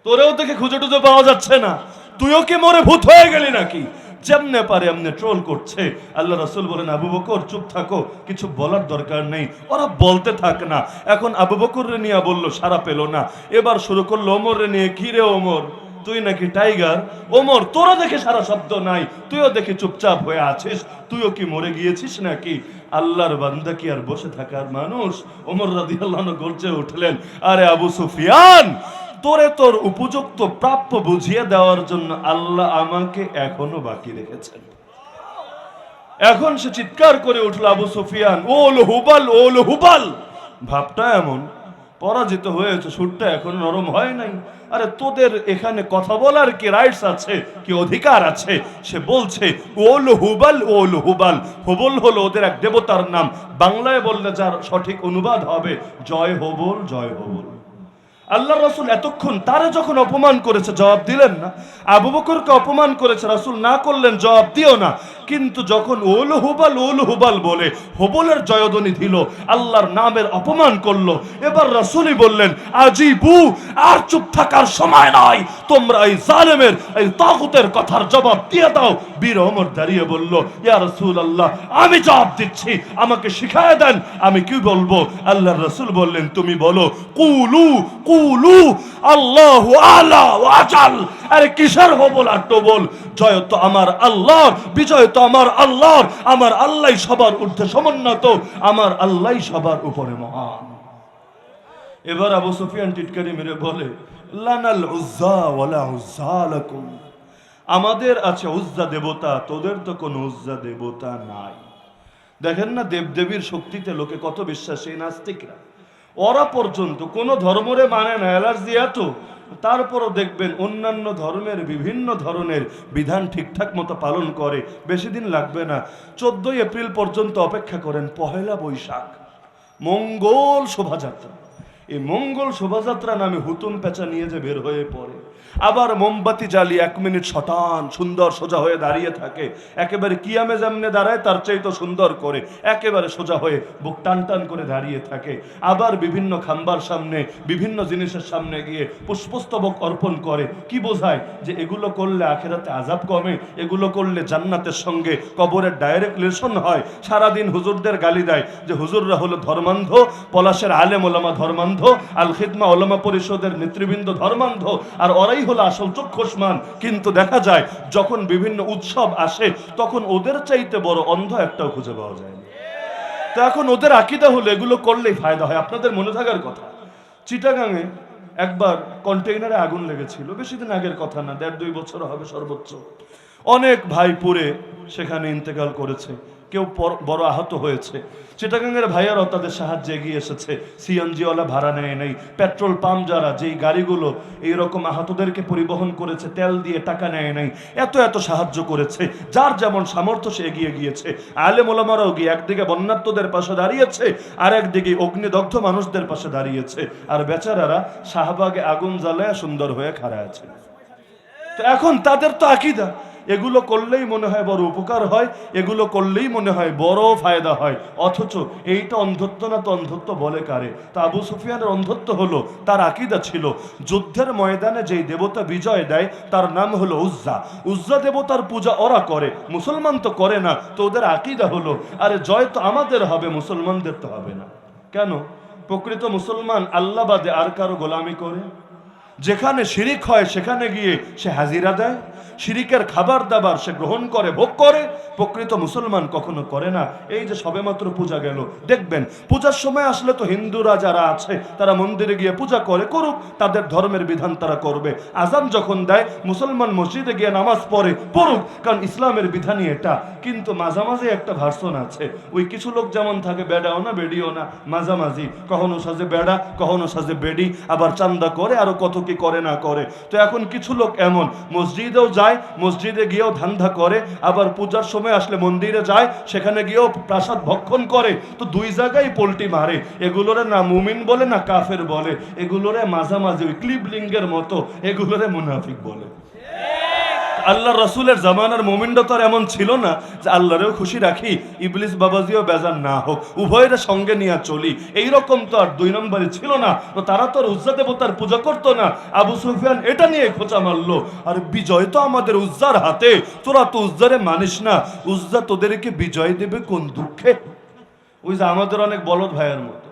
তোরেও দেখে খুঁজে টুজে পাওয়া যাচ্ছে না, তুইও কি মরে ভূত হয়ে গেলি নাকি? যেমনে পারে এমনি ট্রোল করছে। আল্লাহ রাসূল বলেন, আবু বকর চুপ থাকো, কিছু বলার দরকার নেই, ওরা বলতে থাক না। এখন আবু বকররে নিয়ে বললো, সারা পেল না। এবার শুরু করলো ওমররে নিয়ে, কি রে ওমর, তুই নাকি টাইগার, ওমর তোরা দেখে সারা শব্দ নাই, তুইও দেখে চুপচাপ হয়ে আছিস, তুইও কি মরে গিয়েছিস নাকি? আল্লাহর বান্দা কি আর বসে থাকার মানুষ? ওমর রাদিয়াল্লাহু আনহু গর্জে উঠলেন, আরে আবু সুফিয়ান, তোরে তোর উপযুক্ত প্রাপ্য বুঝিয়ে দেওয়ার জন্য আল্লাহ আমাকে এখনো বাকি রেখেছেন। এখন সে চিৎকার করে উঠল, আবু সুফিয়ান, ওল হুবাল, ওল হুবাল। ভাবটা এমন, পরাজিত হয়েছে, সুরটা এখন নরম হয় নাই। আরে তোদের এখানে কথা বলার কি রাইটস আছে, কি অধিকার আছে? সে বলছে ওল হুবাল, ওল হুবাল। হুবল হলো ওদের এক দেবতার নাম, বাংলায় বললে যার সঠিক অনুবাদ হবে জয় হবল, জয় হবল। আল্লাহ রাসূল এতক্ষণ তারা যখন অপমান করেছে জবাব দিলেন না, আবু বকরকে অপমান করেছে রাসূল না করলেন জবাব দিও না, কিন্তু যখন ওল হুবাল বলে হবলের জয়ধ্বনি দিল, আল্লাহর নামের অপমান করলো, এবার রাসূলই বললেন, আজিবু, আর চুপ থাকার সময় নয়, তোমরা এই জালেমের, এই তাগুতের কথার জবাব দিয়ে দাও। বীর ওমর দাঁড়িয়ে বলল, ইয়া রাসূলুল্লাহ, আমি জবাব দিচ্ছি, আমাকে শিখায় দেন, আমি কি বলবো? আল্লাহর রাসূল বললেন, তুমি বলো কুলু কুলু আল্লাহু আলা ওয়া আজাল। আরে কিসের হবল আর টোবল? জয় তো আমার আল্লাহর, বিজয় তো আমার আল্লাহর, আমার আল্লাহই সবার ঊর্ধ্বে সমুন্নত, আমার আল্লাহই সবার উপরে মহান। এবার আবু সুফিয়ান টিটকারি মেরে বলে, লানাল উজ্জা ওয়ালা উজ্জা লাকুম, আমাদের আছে উজ্জা দেবতা, তোদের তো কোনো উজ্জা দেবতা নাই। দেখেন না দেবদেবীর শক্তিতে লোকে কত বিশ্বাসী নাস্তিকরা, ওরা পর্যন্ত কোনো ধর্মরে মানে না, অ্যালার্জি এত, তারপরও দেখবেন অন্যান্য ধর্মের বিভিন্ন ধরনের বিধান ঠিকঠাক মতো পালন করে। বেশি দিন লাগবে না, 14 এপ্রিল পর্যন্ত অপেক্ষা করেন, 1 বৈশাখ মঙ্গল শোভাযাত্রা। এই মঙ্গল শোভাযাত্রা নামে হুতুম পেঁচা নিয়ে যে বের হয়ে পড়ে, আবার মোমবাতি জ্বালিয়ে 1 মিনিট শটান সুন্দর সোজা হয়ে দাঁড়িয়ে থাকে, একেবারে কিয়ামে যেমনে দাঁড়ায় তার চাইতে সুন্দর করে একেবারে সোজা হয়ে বুক টান টান করে দাঁড়িয়ে থাকে। আবার বিভিন্ন খাম্বার সামনে, বিভিন্ন জিনিসের সামনে গিয়ে পুষ্পস্তবক অর্পণ করে। কি বোঝায়? যে এগুলো করলে আখেরাতে আযাব কমে, এগুলো করলে জান্নাতের সঙ্গে কবরের ডাইরেক্ট রিলেশন হয়। সারাদিন হুজুরদের গালি দেয় যে হুজুররা হলো ধর্মান্ধ, পলাশের আলেম ওলামা ধর্মান্ধ, আল খিদমা ওলামা পরিষদের নেতৃবৃন্দ ধর্মান্ধ, আর ওরাই হলো আসল চক্ষুষ্মান। কিন্তু দেখা যায় যখন বিভিন্ন উৎসব আসে তখন ওদের চাইতে বড় অন্ধ একটাও খুঁজে পাওয়া যায় না। তো এখন ওদের আকীদা হলো এগুলো করলেই ফায়দা হয়। আপনাদের মনে থাকার কথা, চিটাগাঙে একবার কন্টেইনারে আগুন লেগেছিল, বেশি দিন আগের কথা না, 1.5-2 বছর হবে সর্বোচ্চ। অনেক ভাই পুড়ে সেখানে ইন্তেকাল করেছে, কেউ বড় আহত হয়েছে। চিটাগাঙের ভাইয়ারাও তাদের সাহায্যে এগিয়ে এসেছে, সিএনজিওয়ালা ভাড়া নেয় নাই, পেট্রোল পাম্প যারা যেই গাড়িগুলো এইরকম আহতদেরকে পরিবহন করেছে তেল দিয়ে টাকা নেয় নাই, এত এত সাহায্য করেছে। যার যেমন সামর্থ্য সে এগিয়ে গিয়েছে। আলেম ওলামারাও গিয়ে একদিকে বন্যার্তদের পাশে দাঁড়িয়েছে, আর একদিকে অগ্নিদগ্ধ মানুষদের পাশে দাঁড়িয়েছে, আর বেচারারা শাহবাগে আগুন জ্বালায় সুন্দর হয়ে খাড়া আছে। তো এখন তাদের তো আকীদা, এগুলো করলেই মনে হয় বড় উপকার হয়, এগুলো করলেই মনে হয় বড় ফায়দা হয়। অথচ এইটা অন্ধত্ব না তো অন্ধত্ব বলে কারে? তা আবু সুফিয়ানের অন্ধত্ব হলো, তার আকীদা ছিল যুদ্ধের ময়দানে যেই দেবতা বিজয় দেয় তার নাম হলো উজ্জা। উজ্জা দেবতার পূজা ওরা করে, মুসলমান তো করে না। তো ওদের আকীদা হলো, আরে জয় তো আমাদের হবে, মুসলমানদের তো হবে না। কেন? প্রকৃত মুসলমান আল্লাহ বাদে আর কারো গোলামি করে? যেখানে শিরিক হয় সেখানে গিয়ে সে হাজিরা দেয়, শিরিকের খাবার দাবার সে গ্রহণ করে, ভোগ করে। প্রকৃত মুসলমান কখনো করে না। এই যে সবেমাত্র পূজা গেল, দেখবেন পূজার সময় আসলে তো হিন্দুরা যারা আছে তারা মন্দিরে গিয়ে পূজা করে, করুক, তাদের ধর্মের বিধান তারা করবে। আজান যখন দেয় মুসলমান মসজিদে গিয়ে নামাজ পড়ে, পড়ুক, কারণ ইসলামের বিধানই এটা। কিন্তু মাঝামাঝি একটা ভার্সন আছে, ওই কিছু লোক যেমন থাকে বেডাও না বেডিও না, মাঝামাঝি, কখনো সাজে বেডা কখনো সাজে বেডি, আবার চান্দা করে আরো কত কি করে না করে। তো এখন কিছু লোক এমন মসজিদেও যায়, মসজিদে গিয়েও ধান্দা করে, আবার পূজার সময় আসলে মন্দিরে যায়, সেখানে গিয়েও প্রাসাদ ভক্ষণ করে। তো দুই জায়গায় পোল্টি মারে। এগুলোরে না মুমিন বলে না কাফের বলে, এগুলোরে মাঝামাঝি ওই ক্লিবলিঙ্গের মতো, এগুলোরে মুনাফিক বলে। আল্লাহ রসুলের জামানার মোমিনরা তো আর এমন ছিল না যে আল্লাহরেও খুশি রাখি, ইবলিস বাবাজিও বেজার না হোক, উভয়ের সঙ্গে নিয়ে চলি, এইরকম তো আর দুই নম্বরে ছিল না। তো তারা তো আর উজ্জা দেবতার পূজা করতো না। আবু সুফিয়ান এটা নিয়ে খোঁচা মারলো, আর বিজয় তো আমাদের উজ্জার হাতে, তোরা তো উজ্জারে মানিস না, উজ্জা তোদেরকে বিজয় দেবে কোন দুঃখে? ওই যে আমাদের অনেক বলদ ভাইয়ের মতো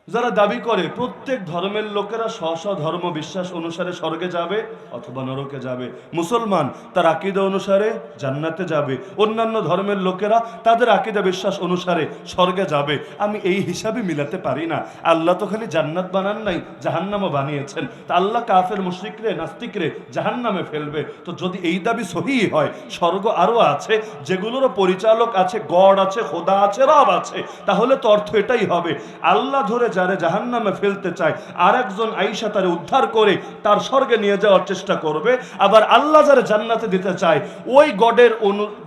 যারা দাবি করে প্রত্যেক ধর্মের লোকেরা স্ব স্ব ধর্ম বিশ্বাস অনুসারে স্বর্গে যাবে অথবা নরকে যাবে। মুসলমান তার আকীদা অনুসারে জান্নাতে যাবে, অন্যান্য ধর্মের লোকেরা তাদের আকীদা বিশ্বাস অনুসারে স্বর্গে যাবে। আমি এই হিসাবে মিলাতে পারি না। আল্লাহ তো খালি জান্নাত বানান নাই, জাহান্নামও বানিয়েছেন। তা আল্লাহ কাফের মুশরিকরে নাস্তিকরে জাহান্নামে ফেলবে। তো যদি এই দাবি সহিহ হয়, স্বর্গ আরও আছে, যেগুলোরও পরিচালক আছে, গড আছে, খোদা আছে, রব আছে, তাহলে তো অর্থ এটাই হবে আল্লাহ ধরে যারে জাহান্নামে ফেলতে চায় আর একজন আইসা তারে উদ্ধার করে তার স্বর্গে নিয়ে যাওয়ার চেষ্টা করবে। আবার আল্লাহ যারে জান্নাতে দিতে চায় ওই গডের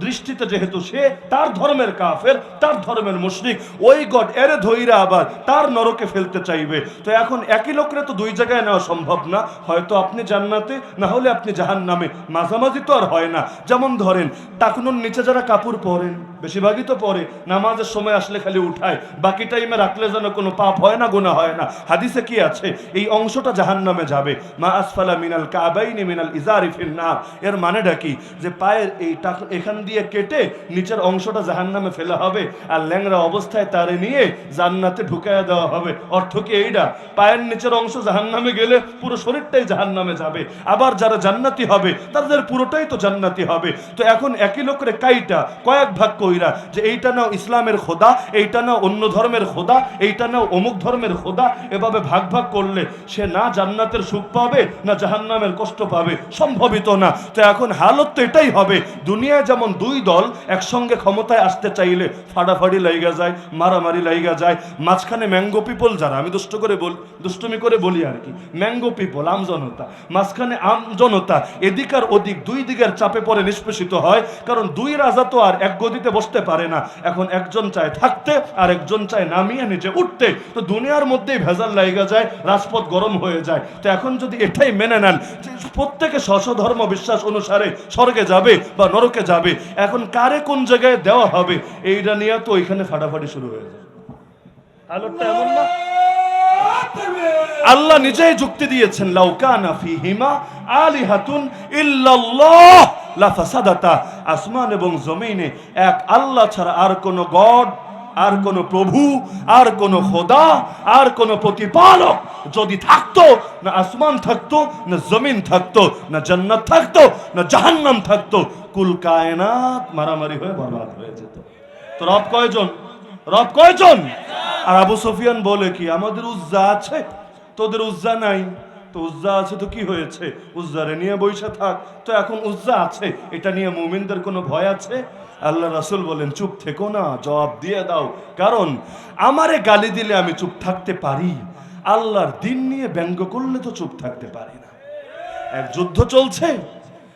দৃষ্টিতে যেহেতু সে তার ধর্মের কাফের, তার ধর্মের মুশরিক, ওই গড এরে ধইরা আবার তার নরকে ফেলতে চাইবে। তো এখন একই লোকরে তো দুই জায়গায় নেওয়া সম্ভব না, হয়তো আপনি জান্নাতে না হলে আপনি জাহান্নামে, মাঝামাঝি তো আর হয় না। যেমন ধরেন টাকুনোর নিচে যারা কাপড় পরেন, বেশিরভাগই তো পরে, নামাজের সময় আসলে খালি উঠায়, বাকি টাইমে রাখলে যেন কোনো পাপ হয় না, গুনাহ হয় না। হাদিসে কি আছে? এই অংশটা জাহান্নামে যাবে। মা আসফালা মিনাল কাবাইনি মিনাল ইজারি ফিন্নার। এর মানেটা কি? যে পায়ের এই এখান দিয়ে কেটে নিচের অংশটা জাহান্নামে ফেলা হবে, আর ল্যাংরা অবস্থায় তারে নিয়ে জান্নাতে ঢুকাইয়া দেওয়া হবে। অর্থ কি এইটা? পায়ের নিচের অংশ জাহান্নামে গেলে পুরো শরীরটাই জাহান্নামে যাবে। আবার যারা জান্নাতি হবে তাদের পুরোটাই তো জান্নাতি হবে। তো এখন একই লোকের কাইটা কয়েক ভাগ কইরা যে এইটা নাও ইসলামের খোদা, এইটা নাও অন্য ধর্মের খোদা, এইটা নাও অমুক ধর্মের খোদা, এভাবে ভাগ ভাগ করলে সে না জান্নাতের সুখ পাবে না জাহান্নামের কষ্ট পাবে, সম্ভবিত না। তো এখন হালত তো এটাই হবে, দুনিয়ায় যেমন দুই দল একসঙ্গে ক্ষমতায় আসতে চাইলে ফাড়াফাড়ি লাইগা যায়, মারামারি লাইগা যায়, মাঝখানে ম্যাঙ্গো পিপল যারা, আমি দুষ্টুমি করে বলি আর কি, ম্যাঙ্গো পিপল আম জনতা, মাঝখানে আম জনতা এদিক আর ওদিক দুই দিকের চাপে পড়ে নিষ্পেষিত হয়। কারণ দুই রাজা তো আর এক গদিতে বসতে পারে না, এখন একজন চায় থাকতে আর একজন চায় নামিয়ে নিচে উঠতে। তো দুনিয়ার মধ্যেই ভেজাল লাইগা যায়, রাজপথ গরম হয়ে যায়। তো এখন যদি এটাই মেনে নেন প্রত্যেকে স্ব ধর্ম বিশ্বাস অনুসারে স্বর্গে যাবে বা নরকে যাবে, এখন কারে কোন জায়গায় দেওয়া হবে এইটা নিয়ে তো ওইখানে ফাটাফাটি শুরু হয়ে যায়। আলোটা এমন না, আল্লাহ নিজেই যুক্তি দিয়েছেন, লাউ কানা ফীহিমা আলিহাতুন ইল্লাল্লাহ লাফাসাদাতা। আসমান এবং জমিনে এক আল্লাহ ছাড়া আর কোন গড, আর কোন প্রভু, আর কোন খোদা, আর কোন প্রতিপালক যদি থাকতো, না আসমান থাকতো, না জমিন থাকতো, না জান্নাত থাকতো, না জাহান্নাম থাকতো, কুল কায়নাত মারামারি হয়ে বরবাদ হয়ে যেত। তো রব কয়জন? রব কয়জন? আর আবু সুফিয়ান বলে কি আমাদের উজ্জা আছে, তোদের উজ্জা নাই। তো উজ্জা আছে তো কি হয়েছে, উজ্জারে নিয়ে বৈশা থাক। তো এখন উজ্জা আছে, এটা নিয়ে মুমিনদের কোনো ভয় আছে? আল্লাহ রাসূল বলেন চুপ থেকো না, জবাব দিয়ে দাও। কারণ আমারে গালি দিলে আমি চুপ থাকতে পারি, আল্লাহর দিন নিয়ে ব্যঙ্গ করলে তো চুপ থাকতে পারি না। এক যুদ্ধ চলছে,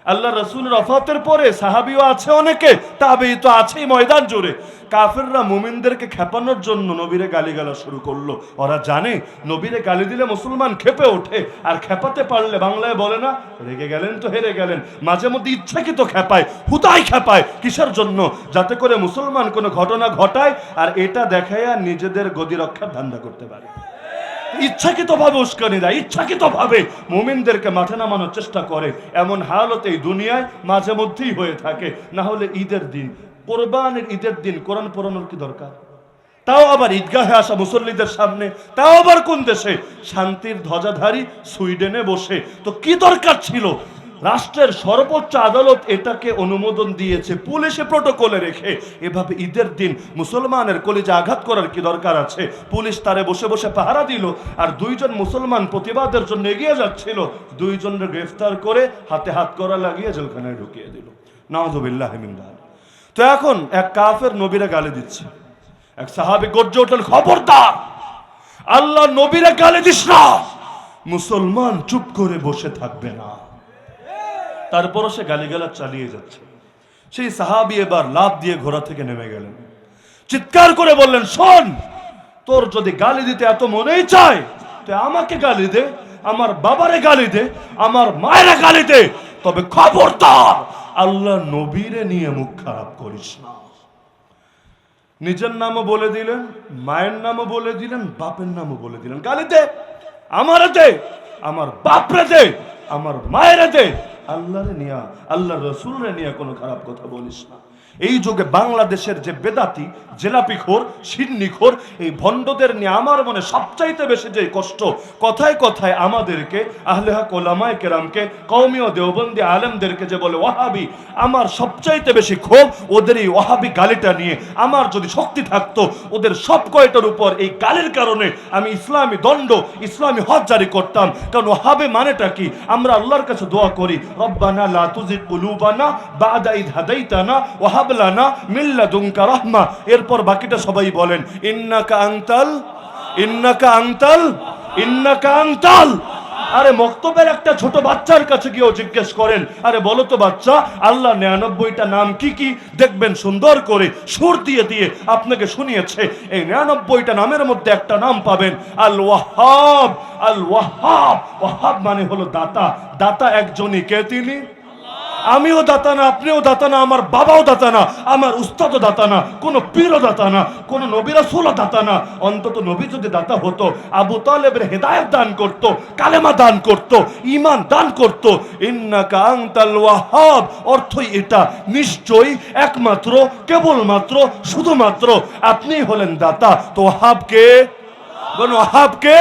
আল্লাহ রসুলের ওফাতের পরে সাহাবিও আছে অনেকে, তাবেঈ তো আছেই ময়দান জুড়ে। কাফেররা মুমিনদেরকে খেপানোর জন্য নবীরে গালিগালা শুরু করলো। ওরা জানে নবীরে গালি দিলে মুসলমান খেপে ওঠে, আর খেপাতে পারলে বাংলায় বলে না রেগে গেলেন তো হেরে গেলেন। মাঝে মধ্যে ইচ্ছাকৃত খেপায়, হুতাই খেপায়। কিসের জন্য? যাতে করে মুসলমান কোনো ঘটনা ঘটায় আর এটা দেখায় নিজেদের গদি রক্ষার ধান্দা করতে পারে। ইচ্ছাকৃতভাবে উস্কানি দেয়, ইচ্ছাকৃতভাবে মুমিনদেরকে মাঠে নামানোর চেষ্টা করে। এমন হালত এই দুনিয়ায় মাঝে মধ্যেই হয়ে থাকে। না হলে ঈদের দিন, কোরবানির ঈদের দিন কোরআন পড়ানোর কি দরকার? তাও আবার ঈদগাহে আসা মুসল্লিদের সামনে, তাও আবার কোন দেশে? শান্তির ধ্বজাধারী সুইডেনে বসে। তো কি দরকার ছিল? রাষ্ট্রের সর্বোচ্চ আদালত এটাকে অনুমোদন দিয়েছে, পুলিশে প্রটোকলে রেখে। এভাবে ঈদের দিন মুসলমানের কলিজা আঘাত করার কি দরকার আছে? পুলিশ তারে বসে বসে পাহারা দিল, আর দুইজন মুসলমান প্রতিবাদের জন্য এগিয়ে যাচ্ছিল, দুইজনের গ্রেফতার করে হাতে হাত করা লাগিয়ে জেলখানায় ঢুকিয়ে দিল। নাউযুবিল্লাহ মিন যালিক। তো এখন এক কাফের নবীরা গালি দিচ্ছে, এক সাহাবী গর্জে উঠলেন, খবরদার, আল্লাহ নবীরা গালি দিস না। মুসলমান চুপ করে বসে থাকবে না। তারপরও সে গালিগালাজ চালিয়ে যাচ্ছে। সেই সাহাবী এবার লাফ দিয়ে ঘোড়া থেকে নেমে গেলেন, চিৎকার করে বললেন, শোন, তোর যদি গালি দিতে এত মনেই চায় তুই আমাকে গালি দে, আমার বাবারে গালি দে, আমার মায়েরা গালি দে, তবে খবরদার আল্লাহ নবীরে নিয়ে মুখ খারাপ করিস না। নিজের নামও বলে দিলেন, মায়ের নামও বলে দিলেন, বাপের নামও বলে দিলেন। গালি দে, আমারে দে, আমার বাপরে দে, আমার মায়েরা দে, আল্লাহরে নিয়া, আল্লাহ রসুলরে নিয়ে কোনো খারাপ কথা বলিস না। এই যুগে বাংলাদেশের যে বেদাতি, জেলাপিখোর, সিন্নিখোর, এই ভণ্ডদের নিয়ে আমার মনে সবচাইতে বেশি যে কষ্ট, কথায় কথায় আমাদেরকে আহলে হক ওলামায়ে কেরামকে, কওমি ও দেওবন্দি আলেমদেরকে যে বলে ওয়াহাবি, আমার সবচাইতে বেশি ক্ষোভ ওদের এই ওয়াহাবি গালিটা নিয়ে। আমার যদি শক্তি থাকতো ওদের সব কয়টার উপর এই গালির কারণে আমি ইসলামী দণ্ড, ইসলামী হদ জারি করতাম। কারণ ওয়াহাবি মানেটা কি? আমরা আল্লাহর কাছে দোয়া করি, রব্বানা লা তুজিগ কুলুবানা বা'দা ইয হাদাইতানা ওয়া হাব লানা মিন লাদুনকা রাহমা। এরপর বাকিটা সবাই বলেন, ইন্নাকা আনতাল, ইন্নাকা আনতাল, ইন্নাকা আনতাল। আরে মক্তবের একটা ছোট বাচ্চার কাছে গিয়েও জিজ্ঞেস করেন, আরে বলো তো বাচ্চা, আল্লাহ 99টা নাম কি কি? দেখবেন সুন্দর করে সুর দিয়ে দিয়ে আপনাকে শুনিয়েছে। এই 99টা নামের মধ্যে একটা নাম পাবেন, আল ওয়াহাব। আল ওয়াহাব, ওয়াহাব মানে হলো দাতা। দাতা একজনই, কে তিনি? আমিও দাতা না, আপনিও দাতা না, আমার বাবাও দাতা না, আমার উস্তাদও দাতা না, কোনো পীরও দাতা না, কোনো নবী রাসূলও দাতা না। অন্তত নবী যদি দাতা হতো, আবু তালেবের হেদায়েত দান করত, কালেমা দান করত, ঈমান দান করত। ইন্নাকা আনতাল ওয়াহাব অর্থই এটা, নিশ্চয়ই একমাত্র, কেবলমাত্র, শুধুমাত্র আপনিই হলেন দাতা। তো ওয়াহাব কে? ওয়াহাব কে?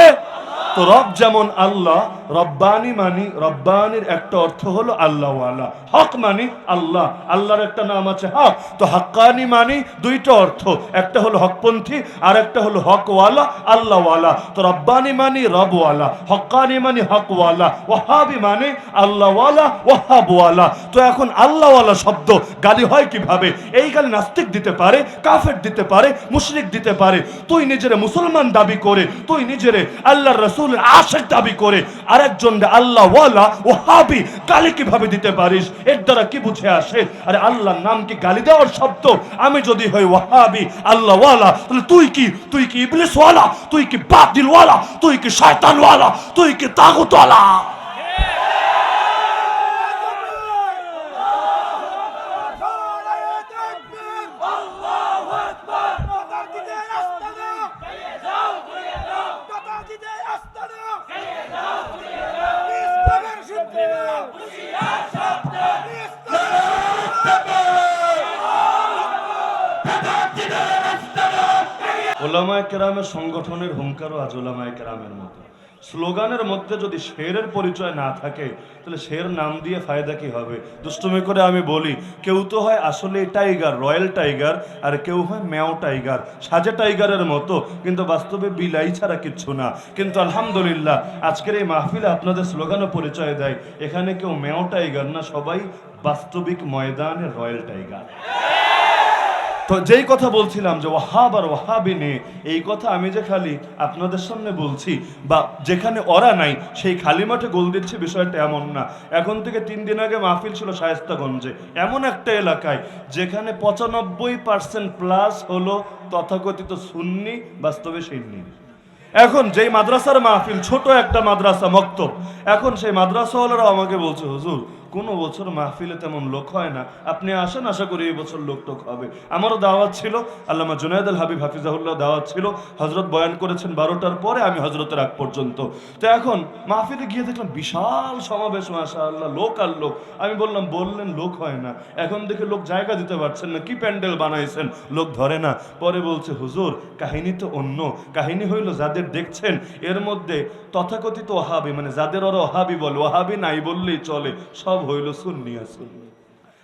তো রব যেমন আল্লাহ, রব্বানি মানি, রব্বানির একটা অর্থ হলো আল্লাহওয়ালা। হক মানি আল্লাহ, আল্লাহর একটা নাম আছে হক। তো হাক্কানি মানি দুইটা অর্থ, একটা হলো হকপন্থী আর একটা হলো হকওয়ালা, আল্লাহওয়ালা। তো রব্বানি মানি রবওয়ালা, হক্কানি মানি হকওয়ালা, ওয়াহাবি মানে আল্লাহওয়ালা, ওয়াহাবওয়ালা। তো এখন আল্লাহওয়ালা শব্দ গালি হয় কিভাবে? এই গালি নাস্তিক দিতে পারে, কাফের দিতে পারে, মুশরিক দিতে পারে। তুই নিজেরে মুসলমান দাবি করে, তুই নিজেরে আল্লাহর রাসূলের আশিক দাবি করে আরেকজন আল্লাহ ওয়ালা ওয়াহাবি গালি কিভাবে দিতে পারিস? এর দ্বারা কি বুঝে আসে? আরে আল্লাহর নাম কি গালি দেওয়ার শব্দ? আমি যদি হই ওয়াহাবি, আল্লাহ ওয়ালা, তাহলে তুই কি? তুই কি ইবলিস ওয়ালা? তুই কি বাতিল ওয়ালা? তুই কি শয়তান ওয়ালা? তুই কি তাগুত ওয়ালা? ওলামায়ে কেরামের সংগঠনের হুঙ্কারও আজ ওলামায়ে কেরামের মতো। স্লোগানের মধ্যে যদি শেরের পরিচয় না থাকে তাহলে শের নাম দিয়ে ফায়দা কি হবে? দুষ্টুমি করে আমি বলি, কেউ তো হয় আসলে টাইগার, রয়্যাল টাইগার, আর কেউ হয় ম্যাও টাইগার, সাজে টাইগারের মতো, কিন্তু বাস্তবে বিলাই ছাড়া কিচ্ছু না। কিন্তু আলহামদুলিল্লাহ আজকের এই মাহফিলে আপনাদের স্লোগানও পরিচয় দেয়, এখানে কেউ ম্যাও টাইগার না, সবাই বাস্তবিক ময়দানের রয়্যাল টাইগার। তো যেই কথা বলছিলাম যে ওয়াহাব আর ওয়াহাবি নিয়ে, এই কথা আমি যে খালি আপনাদের সামনে বলছি বা যেখানে ওরা নাই সেই খালি মাঠে গোল দিচ্ছে বিষয়টা এমন না। এখন থেকে 3 দিন আগে মাহফিল ছিল শায়েস্তাগঞ্জে, এমন একটা এলাকায় যেখানে 95% প্লাস হলো তথাকথিত সুন্নি, বাস্তবে সুন্নি। এখন যেই মাদ্রাসার মাহফিল, ছোট একটা মাদ্রাসা মক্তব, এখন সেই মাদ্রাসাওয়ালারা আমাকে বলছে হুজুর কোনো বছর মাহফিলে তেমন লোক হয় না, আপনি আসেন, আশা করি এই বছর লোক টোক হবে। আমারও দাওয়াত ছিল, আল্লামা জুনায়েদ আল হাবিব হাফিজাহুল্লাহ দাওয়াত ছিল, হজরত বয়ান করেছেন 12টার পরে, আমি হজরতের আগ পর্যন্ত। তো এখন মাহফিলে গিয়ে দেখলাম বিশাল সমাবেশ, মাশাআল্লাহ, লোক আর লোক। আমি বললেন লোক হয় না, এখন দেখে লোক জায়গা দিতে পারছেন না, কি প্যান্ডেল বানাইছেন, লোক ধরে না। পরে বলছে হুজুর কাহিনী তো অন্য, কাহিনী হইল যাদের দেখছেন এর মধ্যে তথাকথিত ওয়াহাবি, মানে যাদের ওরা ওয়াহাবি বলে, ওয়াহাবি নাই বললেই চলে, সব হইল সুন্নি আর সুন্নি।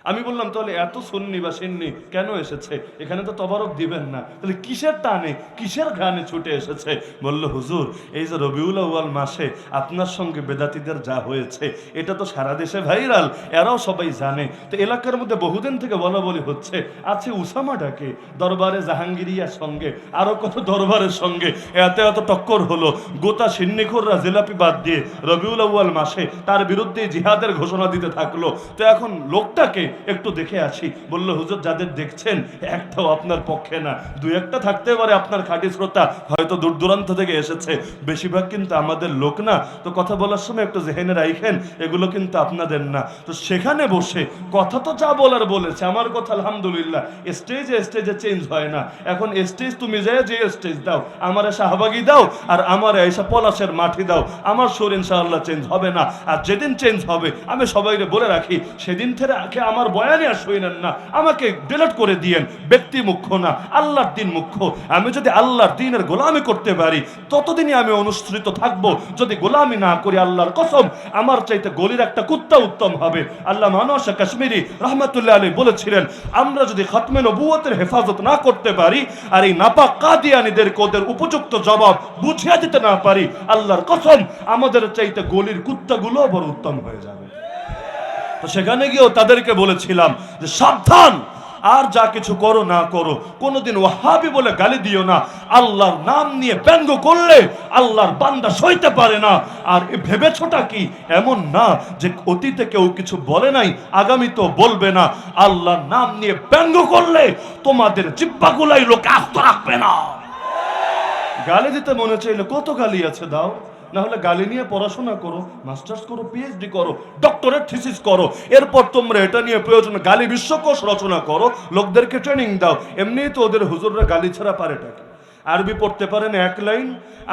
আমি বললাম তাহলে এত সুন্নি বা সিন্নি কেন এসেছে এখানে? তো তবারক দিবেন না, তাহলে কিসের টানে কিসের ঘানে ছুটে এসেছে? বলল হুজুর এই যে রবিউল আউয়াল মাসে আপনার সঙ্গে বেদাতিদের যা হয়েছে এটা তো সারা দেশে ভাইরাল, এরাও সবাই জানে। তো এলাকার মধ্যে বহুদিন থেকে বলা বলি হচ্ছে, আছে উসামা ডাকে দরবারে জাহাঙ্গীরিয়ার সঙ্গে, আরো কত দরবারের সঙ্গে এত এত টক্কর হলো, গোটা সিন্নিখোররা জিলাপি বাদ দিয়ে রবিউল আউয়াল মাসে তার বিরুদ্ধে জিহাদের ঘোষণা দিতে থাকলো। তো এখন লোকটাকে একটু দেখে আসি। বলল হুজুর যাদের দেখছেন একটাও আপনার পক্ষে না, 2-1টা থাকতে পারে আপনার খাঁটি শ্রোতা, হয়তো দূর দূরান্ত থেকে এসেছে, বেশিরভাগ কিন্তু আমাদের লোক না। তো কথা বলার সময় একটু জেহেনে রাখেন এগুলো কিন্তু আপনাদের না। তো সেখানে বসে কথা তো যা বলার বলেছে, আমার কথা আলহামদুলিল্লাহ স্টেজে স্টেজে চেঞ্জ হয় না। এখন স্টেজ তুমি যে স্টেজ দাও, আমার শাহবাগি দাও আর আমার এসা পলাশের মাটি দাও, আমার সুর ইনশাআল্লাহ চেঞ্জ হবে না। আর যেদিন চেঞ্জ হবে আমি সবাইকে বলে রাখি, সেদিন থেকে আমার বয়ানে আর শুনেন না, আমাকে ডিলিট করে দিয়েন। ব্যক্তি মুখ্য না, আল্লাহর দিন মুখ্য। আমি যদি আল্লাহর দিনের গোলামি করতে পারি ততদিনই আমি অনুসৃত থাকবো। যদি গোলামি না করি আল্লাহর কসম আমার চাইতে গলির একটা কুত্তা উত্তম হবে। আল্লাহ মানসা কাশ্মীরি রহমতুল্লাহ আলাইহি বলেছিলেন, আমরা যদি খতমে নবুয়তের হেফাজত না করতে পারি আর এই নাপাক কাদিয়ানীদেরকে ওদের উপযুক্ত জবাব বুঝিয়ে দিতে না পারি, আল্লাহর কসম আমাদের চাইতে গলির কুত্তাগুলো বড় উত্তম হয়ে যাবে। তো সেখানে গিয়েও তাদেরকে বলেছিলাম যে সাবধান, আর যা কিছু করো না করো কোনোদিন ওয়াহাবি বলে গালি দিও না। আল্লাহর নাম নিয়ে ব্যঙ্গ করলে আল্লাহর বান্দা সইতে পারে না। আর ভেবেছোটা কি এমন না যে অতীতে কেউ কিছু বলে নাই, আগামী তো বলবে না। আল্লাহর নাম নিয়ে ব্যঙ্গ করলে তোমাদের জিহ্বাগুলাই লোকে আস্ত রাখবে না। গালি দিতে মনে চাইলে কত গালি আছে দাও, না হলে গালি নিয়ে পড়াশোনা করো, মাস্টার্স করো, পিএইচডি করো, ডক্টরেট থিসিস করো, এরপর তোমরা এটা নিয়ে প্রয়োজন গালি বিশ্বকোষ রচনা করো, লোকদেরকে ট্রেনিং দাও। এমনিই তো ওদের হুজুররা গালি ছাড়া পারেটাকে, আরবি পড়তে পারেন 1 লাইন,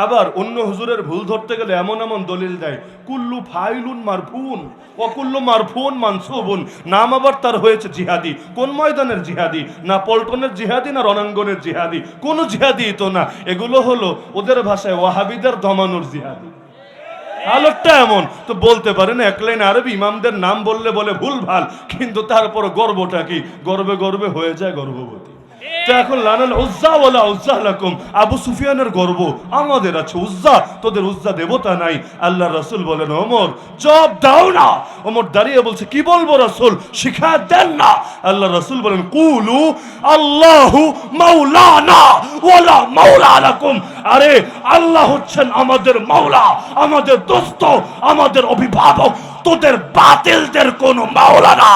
আবার অন্য হুজুরের ভুল ধরতে গেলে এমন এমন দলিল দেয়, কুল্লু ফাইলুন মারফুন ও কুল্লু মারফুন মানসুবুন, নাম আবার তার হয়েছে জিহাদি। কোন ময়দানের জিহাদি? না পল্টনের জিহাদি, না রণাঙ্গনের জিহাদি, কোন জিহাদি তো না। এগুলো হলো ওদের ভাষায় ওয়াহাবিদের দমানোর জিহাদি। হালতটা এমন তো বলতে পারেন 1 লাইন আরবি, ইমামদের নাম বললে বলে ভুল ভাল, কিন্তু তারপর গর্বটা কি? গর্বে গর্বে হয়ে যায় গর্ভবতী। তো এখন লানাল উজ্জা ওয়ালা উজ্জা লাকুম, আবু সুফিয়ানের গর্ব আমাদের আছে উজ্জা, তোদের উজ্জা দেবতা নাই। আল্লাহ রাসূল বলেন ওমর জবাব দাও না। ওমর দাঁড়িয়ে বলছে কি বলবো রাসূল, শিখায়া দেন না। আল্লাহ রাসূল বলেন কুলু আল্লাহু মাওলানা ওয়ালা মাওলা লাকুম, আরে আল্লাহ হচ্ছেন আমাদের মাওলা, আমাদের দোস্ত, আমাদের অভিভাবক, তোদের বাতিলদের কোনো মাওলা না।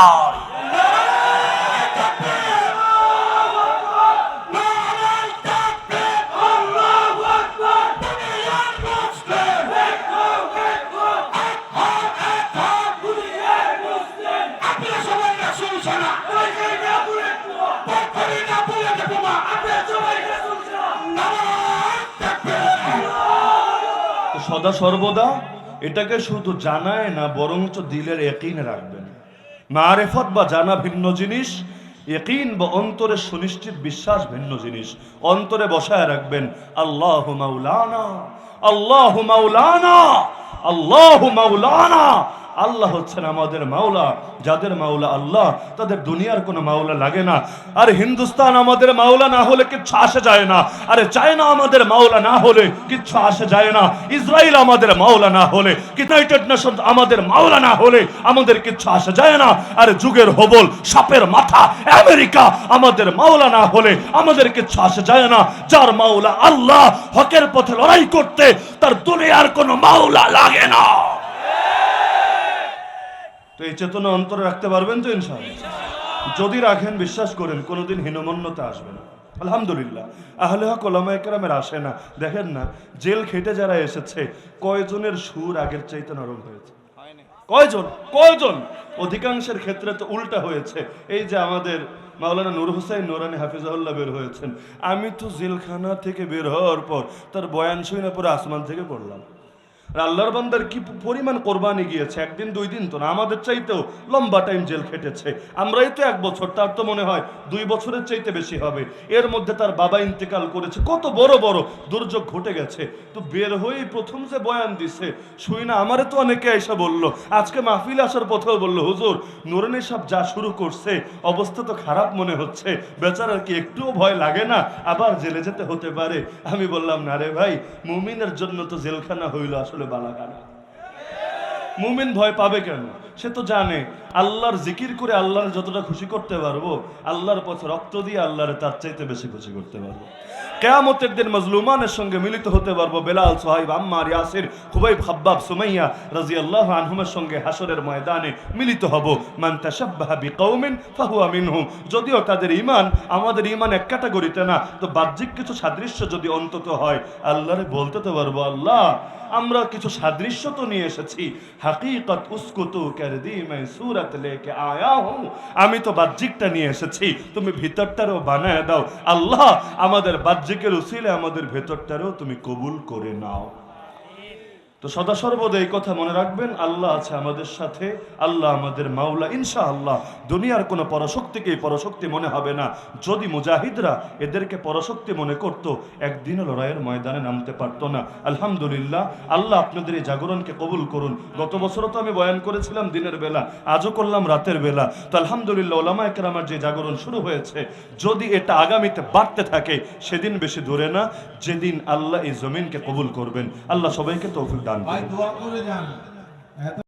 সদা সর্বদা এটাকে শুধু জানায় না, বরঞ্চ দিলের ইয়াকিন রাখবেন। মারিফত বা জানা ভিন্ন জিনিস, ইয়াকিন বা অন্তরে সুনিশ্চিত বিশ্বাস ভিন্ন জিনিস। অন্তরে বসায় রাখবেন আল্লাহু মাওলানা, আল্লাহু মাওলানা, আল্লাহু মাওলানা, আল্লাহ হচ্ছেন আমাদের মাওলা। যাদের মাওলা আল্লাহ, তাদের দুনিয়ার কোনো মাওলা লাগে না। আর হিন্দুস্তান আমাদের মাওলা না হলে কিচ্ছু আসে যায় না। আরে চায়না আমাদের মাওলা না হলে কিচ্ছু আসে যায় না। ইসরায়েল আমাদের মাওলা না হলে, ইউনাইটেড নেশন আমাদের মাওলা না হলে আমাদের কিচ্ছু আসে যায় না। আরে যুগের হবল, সাপের মাথা আমেরিকা আমাদের মাওলা না হলে আমাদের কিচ্ছু আসে যায় না। যার মাওলা আল্লাহ, হকের পথে লড়াই করতে তার দুনিয়ার কোনো মাওলা লাগে না। তো এই চেতনা অন্তরে রাখতে পারবেন তো ইনশাআল্লাহ? যদি রাখেন, বিশ্বাস করেন কোনোদিন হীনমন্যতা আসবে না। আলহামদুলিল্লাহ, আহলে হক ওলামায়ে কেরামের আসে না। দেখেন না, জেল খেটে যারা এসেছে, কয়জনের সুর আগের চাইতে নরম হয়েছে? কয়জন? অধিকাংশের ক্ষেত্রে তো উল্টা হয়েছে। এই যে আমাদের মাওলানা নূর হোসেন নোরানি হাফিজাহুল্লাহ বের হয়েছেন, আমি তো জেলখানা থেকে বের হওয়ার পর তার বয়ান শুনে পরে আসমান থেকে পড়লাম। আল্লাহর বান্দার কি পরিমাণ কোরবানি গিয়েছে, একদিন দুই দিন তো না, আমাদের চাইতেও লম্বা টাইম জেল খেটেছে। আমরাই তো 1 বছর, তার তো মনে হয় 2 বছরের চাইতে বেশি হবে। এর মধ্যে তার বাবা ইন্তেকাল করেছে, কত বড় বড় দুর্যোগ ঘটে গেছে। তো বের হয়েই প্রথম যে বয়ান দিছে, শুই না আমারে তো অনেকে এসে বলল, আজকে মাহফিল আসার পথেও বলল, হুজুর নুরানি সাহেব যা শুরু করছে অবস্থা তো খারাপ মনে হচ্ছে, বেচারার কি একটুও ভয় লাগে না আবার জেলে যেতে হতে পারে? আমি বললাম, না রে ভাই, মুমিনের জন্য তো জেলখানা হইল আসলে বালাখানা। মুমিন ভয় পাবে কেন? সে তো জানে আল্লাহর জিকির করে আল্লাহর যতটা খুশি করতে পারবো, আল্লাহর পথে রক্ত দিয়ে আল্লাহরে তার চাইতে বেশি খুশি করতে পারবো। কিয়ামতের দিন মাজলুমানের সঙ্গে মিলিত হতে পারবো। বেলাল, সোহাইব, আম্মার, ইয়াসির, খুবাইব, খাব্বাব, সুমাইয়া রাদিয়াল্লাহু আনহুমের সঙ্গে হাসরের ময়দানে মিলিত হব। মান তাশাব্বাহা বিকওমিন ফাহুয়া মিনহুম। যদিও তাদের ঈমান আমাদের ঈমান এক ক্যাটাগরিতে না, তো বাহ্যিক কিছু সাদৃশ্য যদি অন্তত হয়, আল্লাহরে বলতে তো পারবো, আল্লাহ আমরা কিছু সাদৃশ্য তো নিয়ে এসেছি। হাকিকত উসকো করদি मैं सूरत लेके आया हूं। আমি তো বাহ্যিকটা নিয়ে এসেছি, তুমি ভিতরটারও বানায় দাও। আল্লাহ আমাদের বাহ্যিকের উসিলে আমাদের ভেতরটারও তুমি কবুল করে নাও। তো সদা সর্বদা এই কথা মনে রাখবেন, আল্লাহ আছে আমাদের সাথে, আল্লাহ আমাদের মাওলা। ইনশাআল্লাহ দুনিয়ার কোনো পরশক্তিকে পরশক্তি মনে হবে না। যদি মুজাহিদরা এদেরকে পরশক্তি মনে করত, একদিনও লড়াইয়ের ময়দানে নামতে পারতো না। আলহামদুলিল্লাহ, আল্লাহ আপনাদের এই জাগরণকে কবুল করুন। গত বছরও তো আমি বয়ান করেছিলাম দিনের বেলা, আজও করলাম রাতের বেলা। তো আলহামদুলিল্লাহ, ওলামায়ে কেরামের যে জাগরণ শুরু হয়েছে, যদি এটা আগামীতে বাড়তে থাকে, সেদিন বেশি দূরে না যেদিন আল্লাহ এই জমিনকে কবুল করবেন। আল্লাহ সবাইকে তৌফিক দান করুন।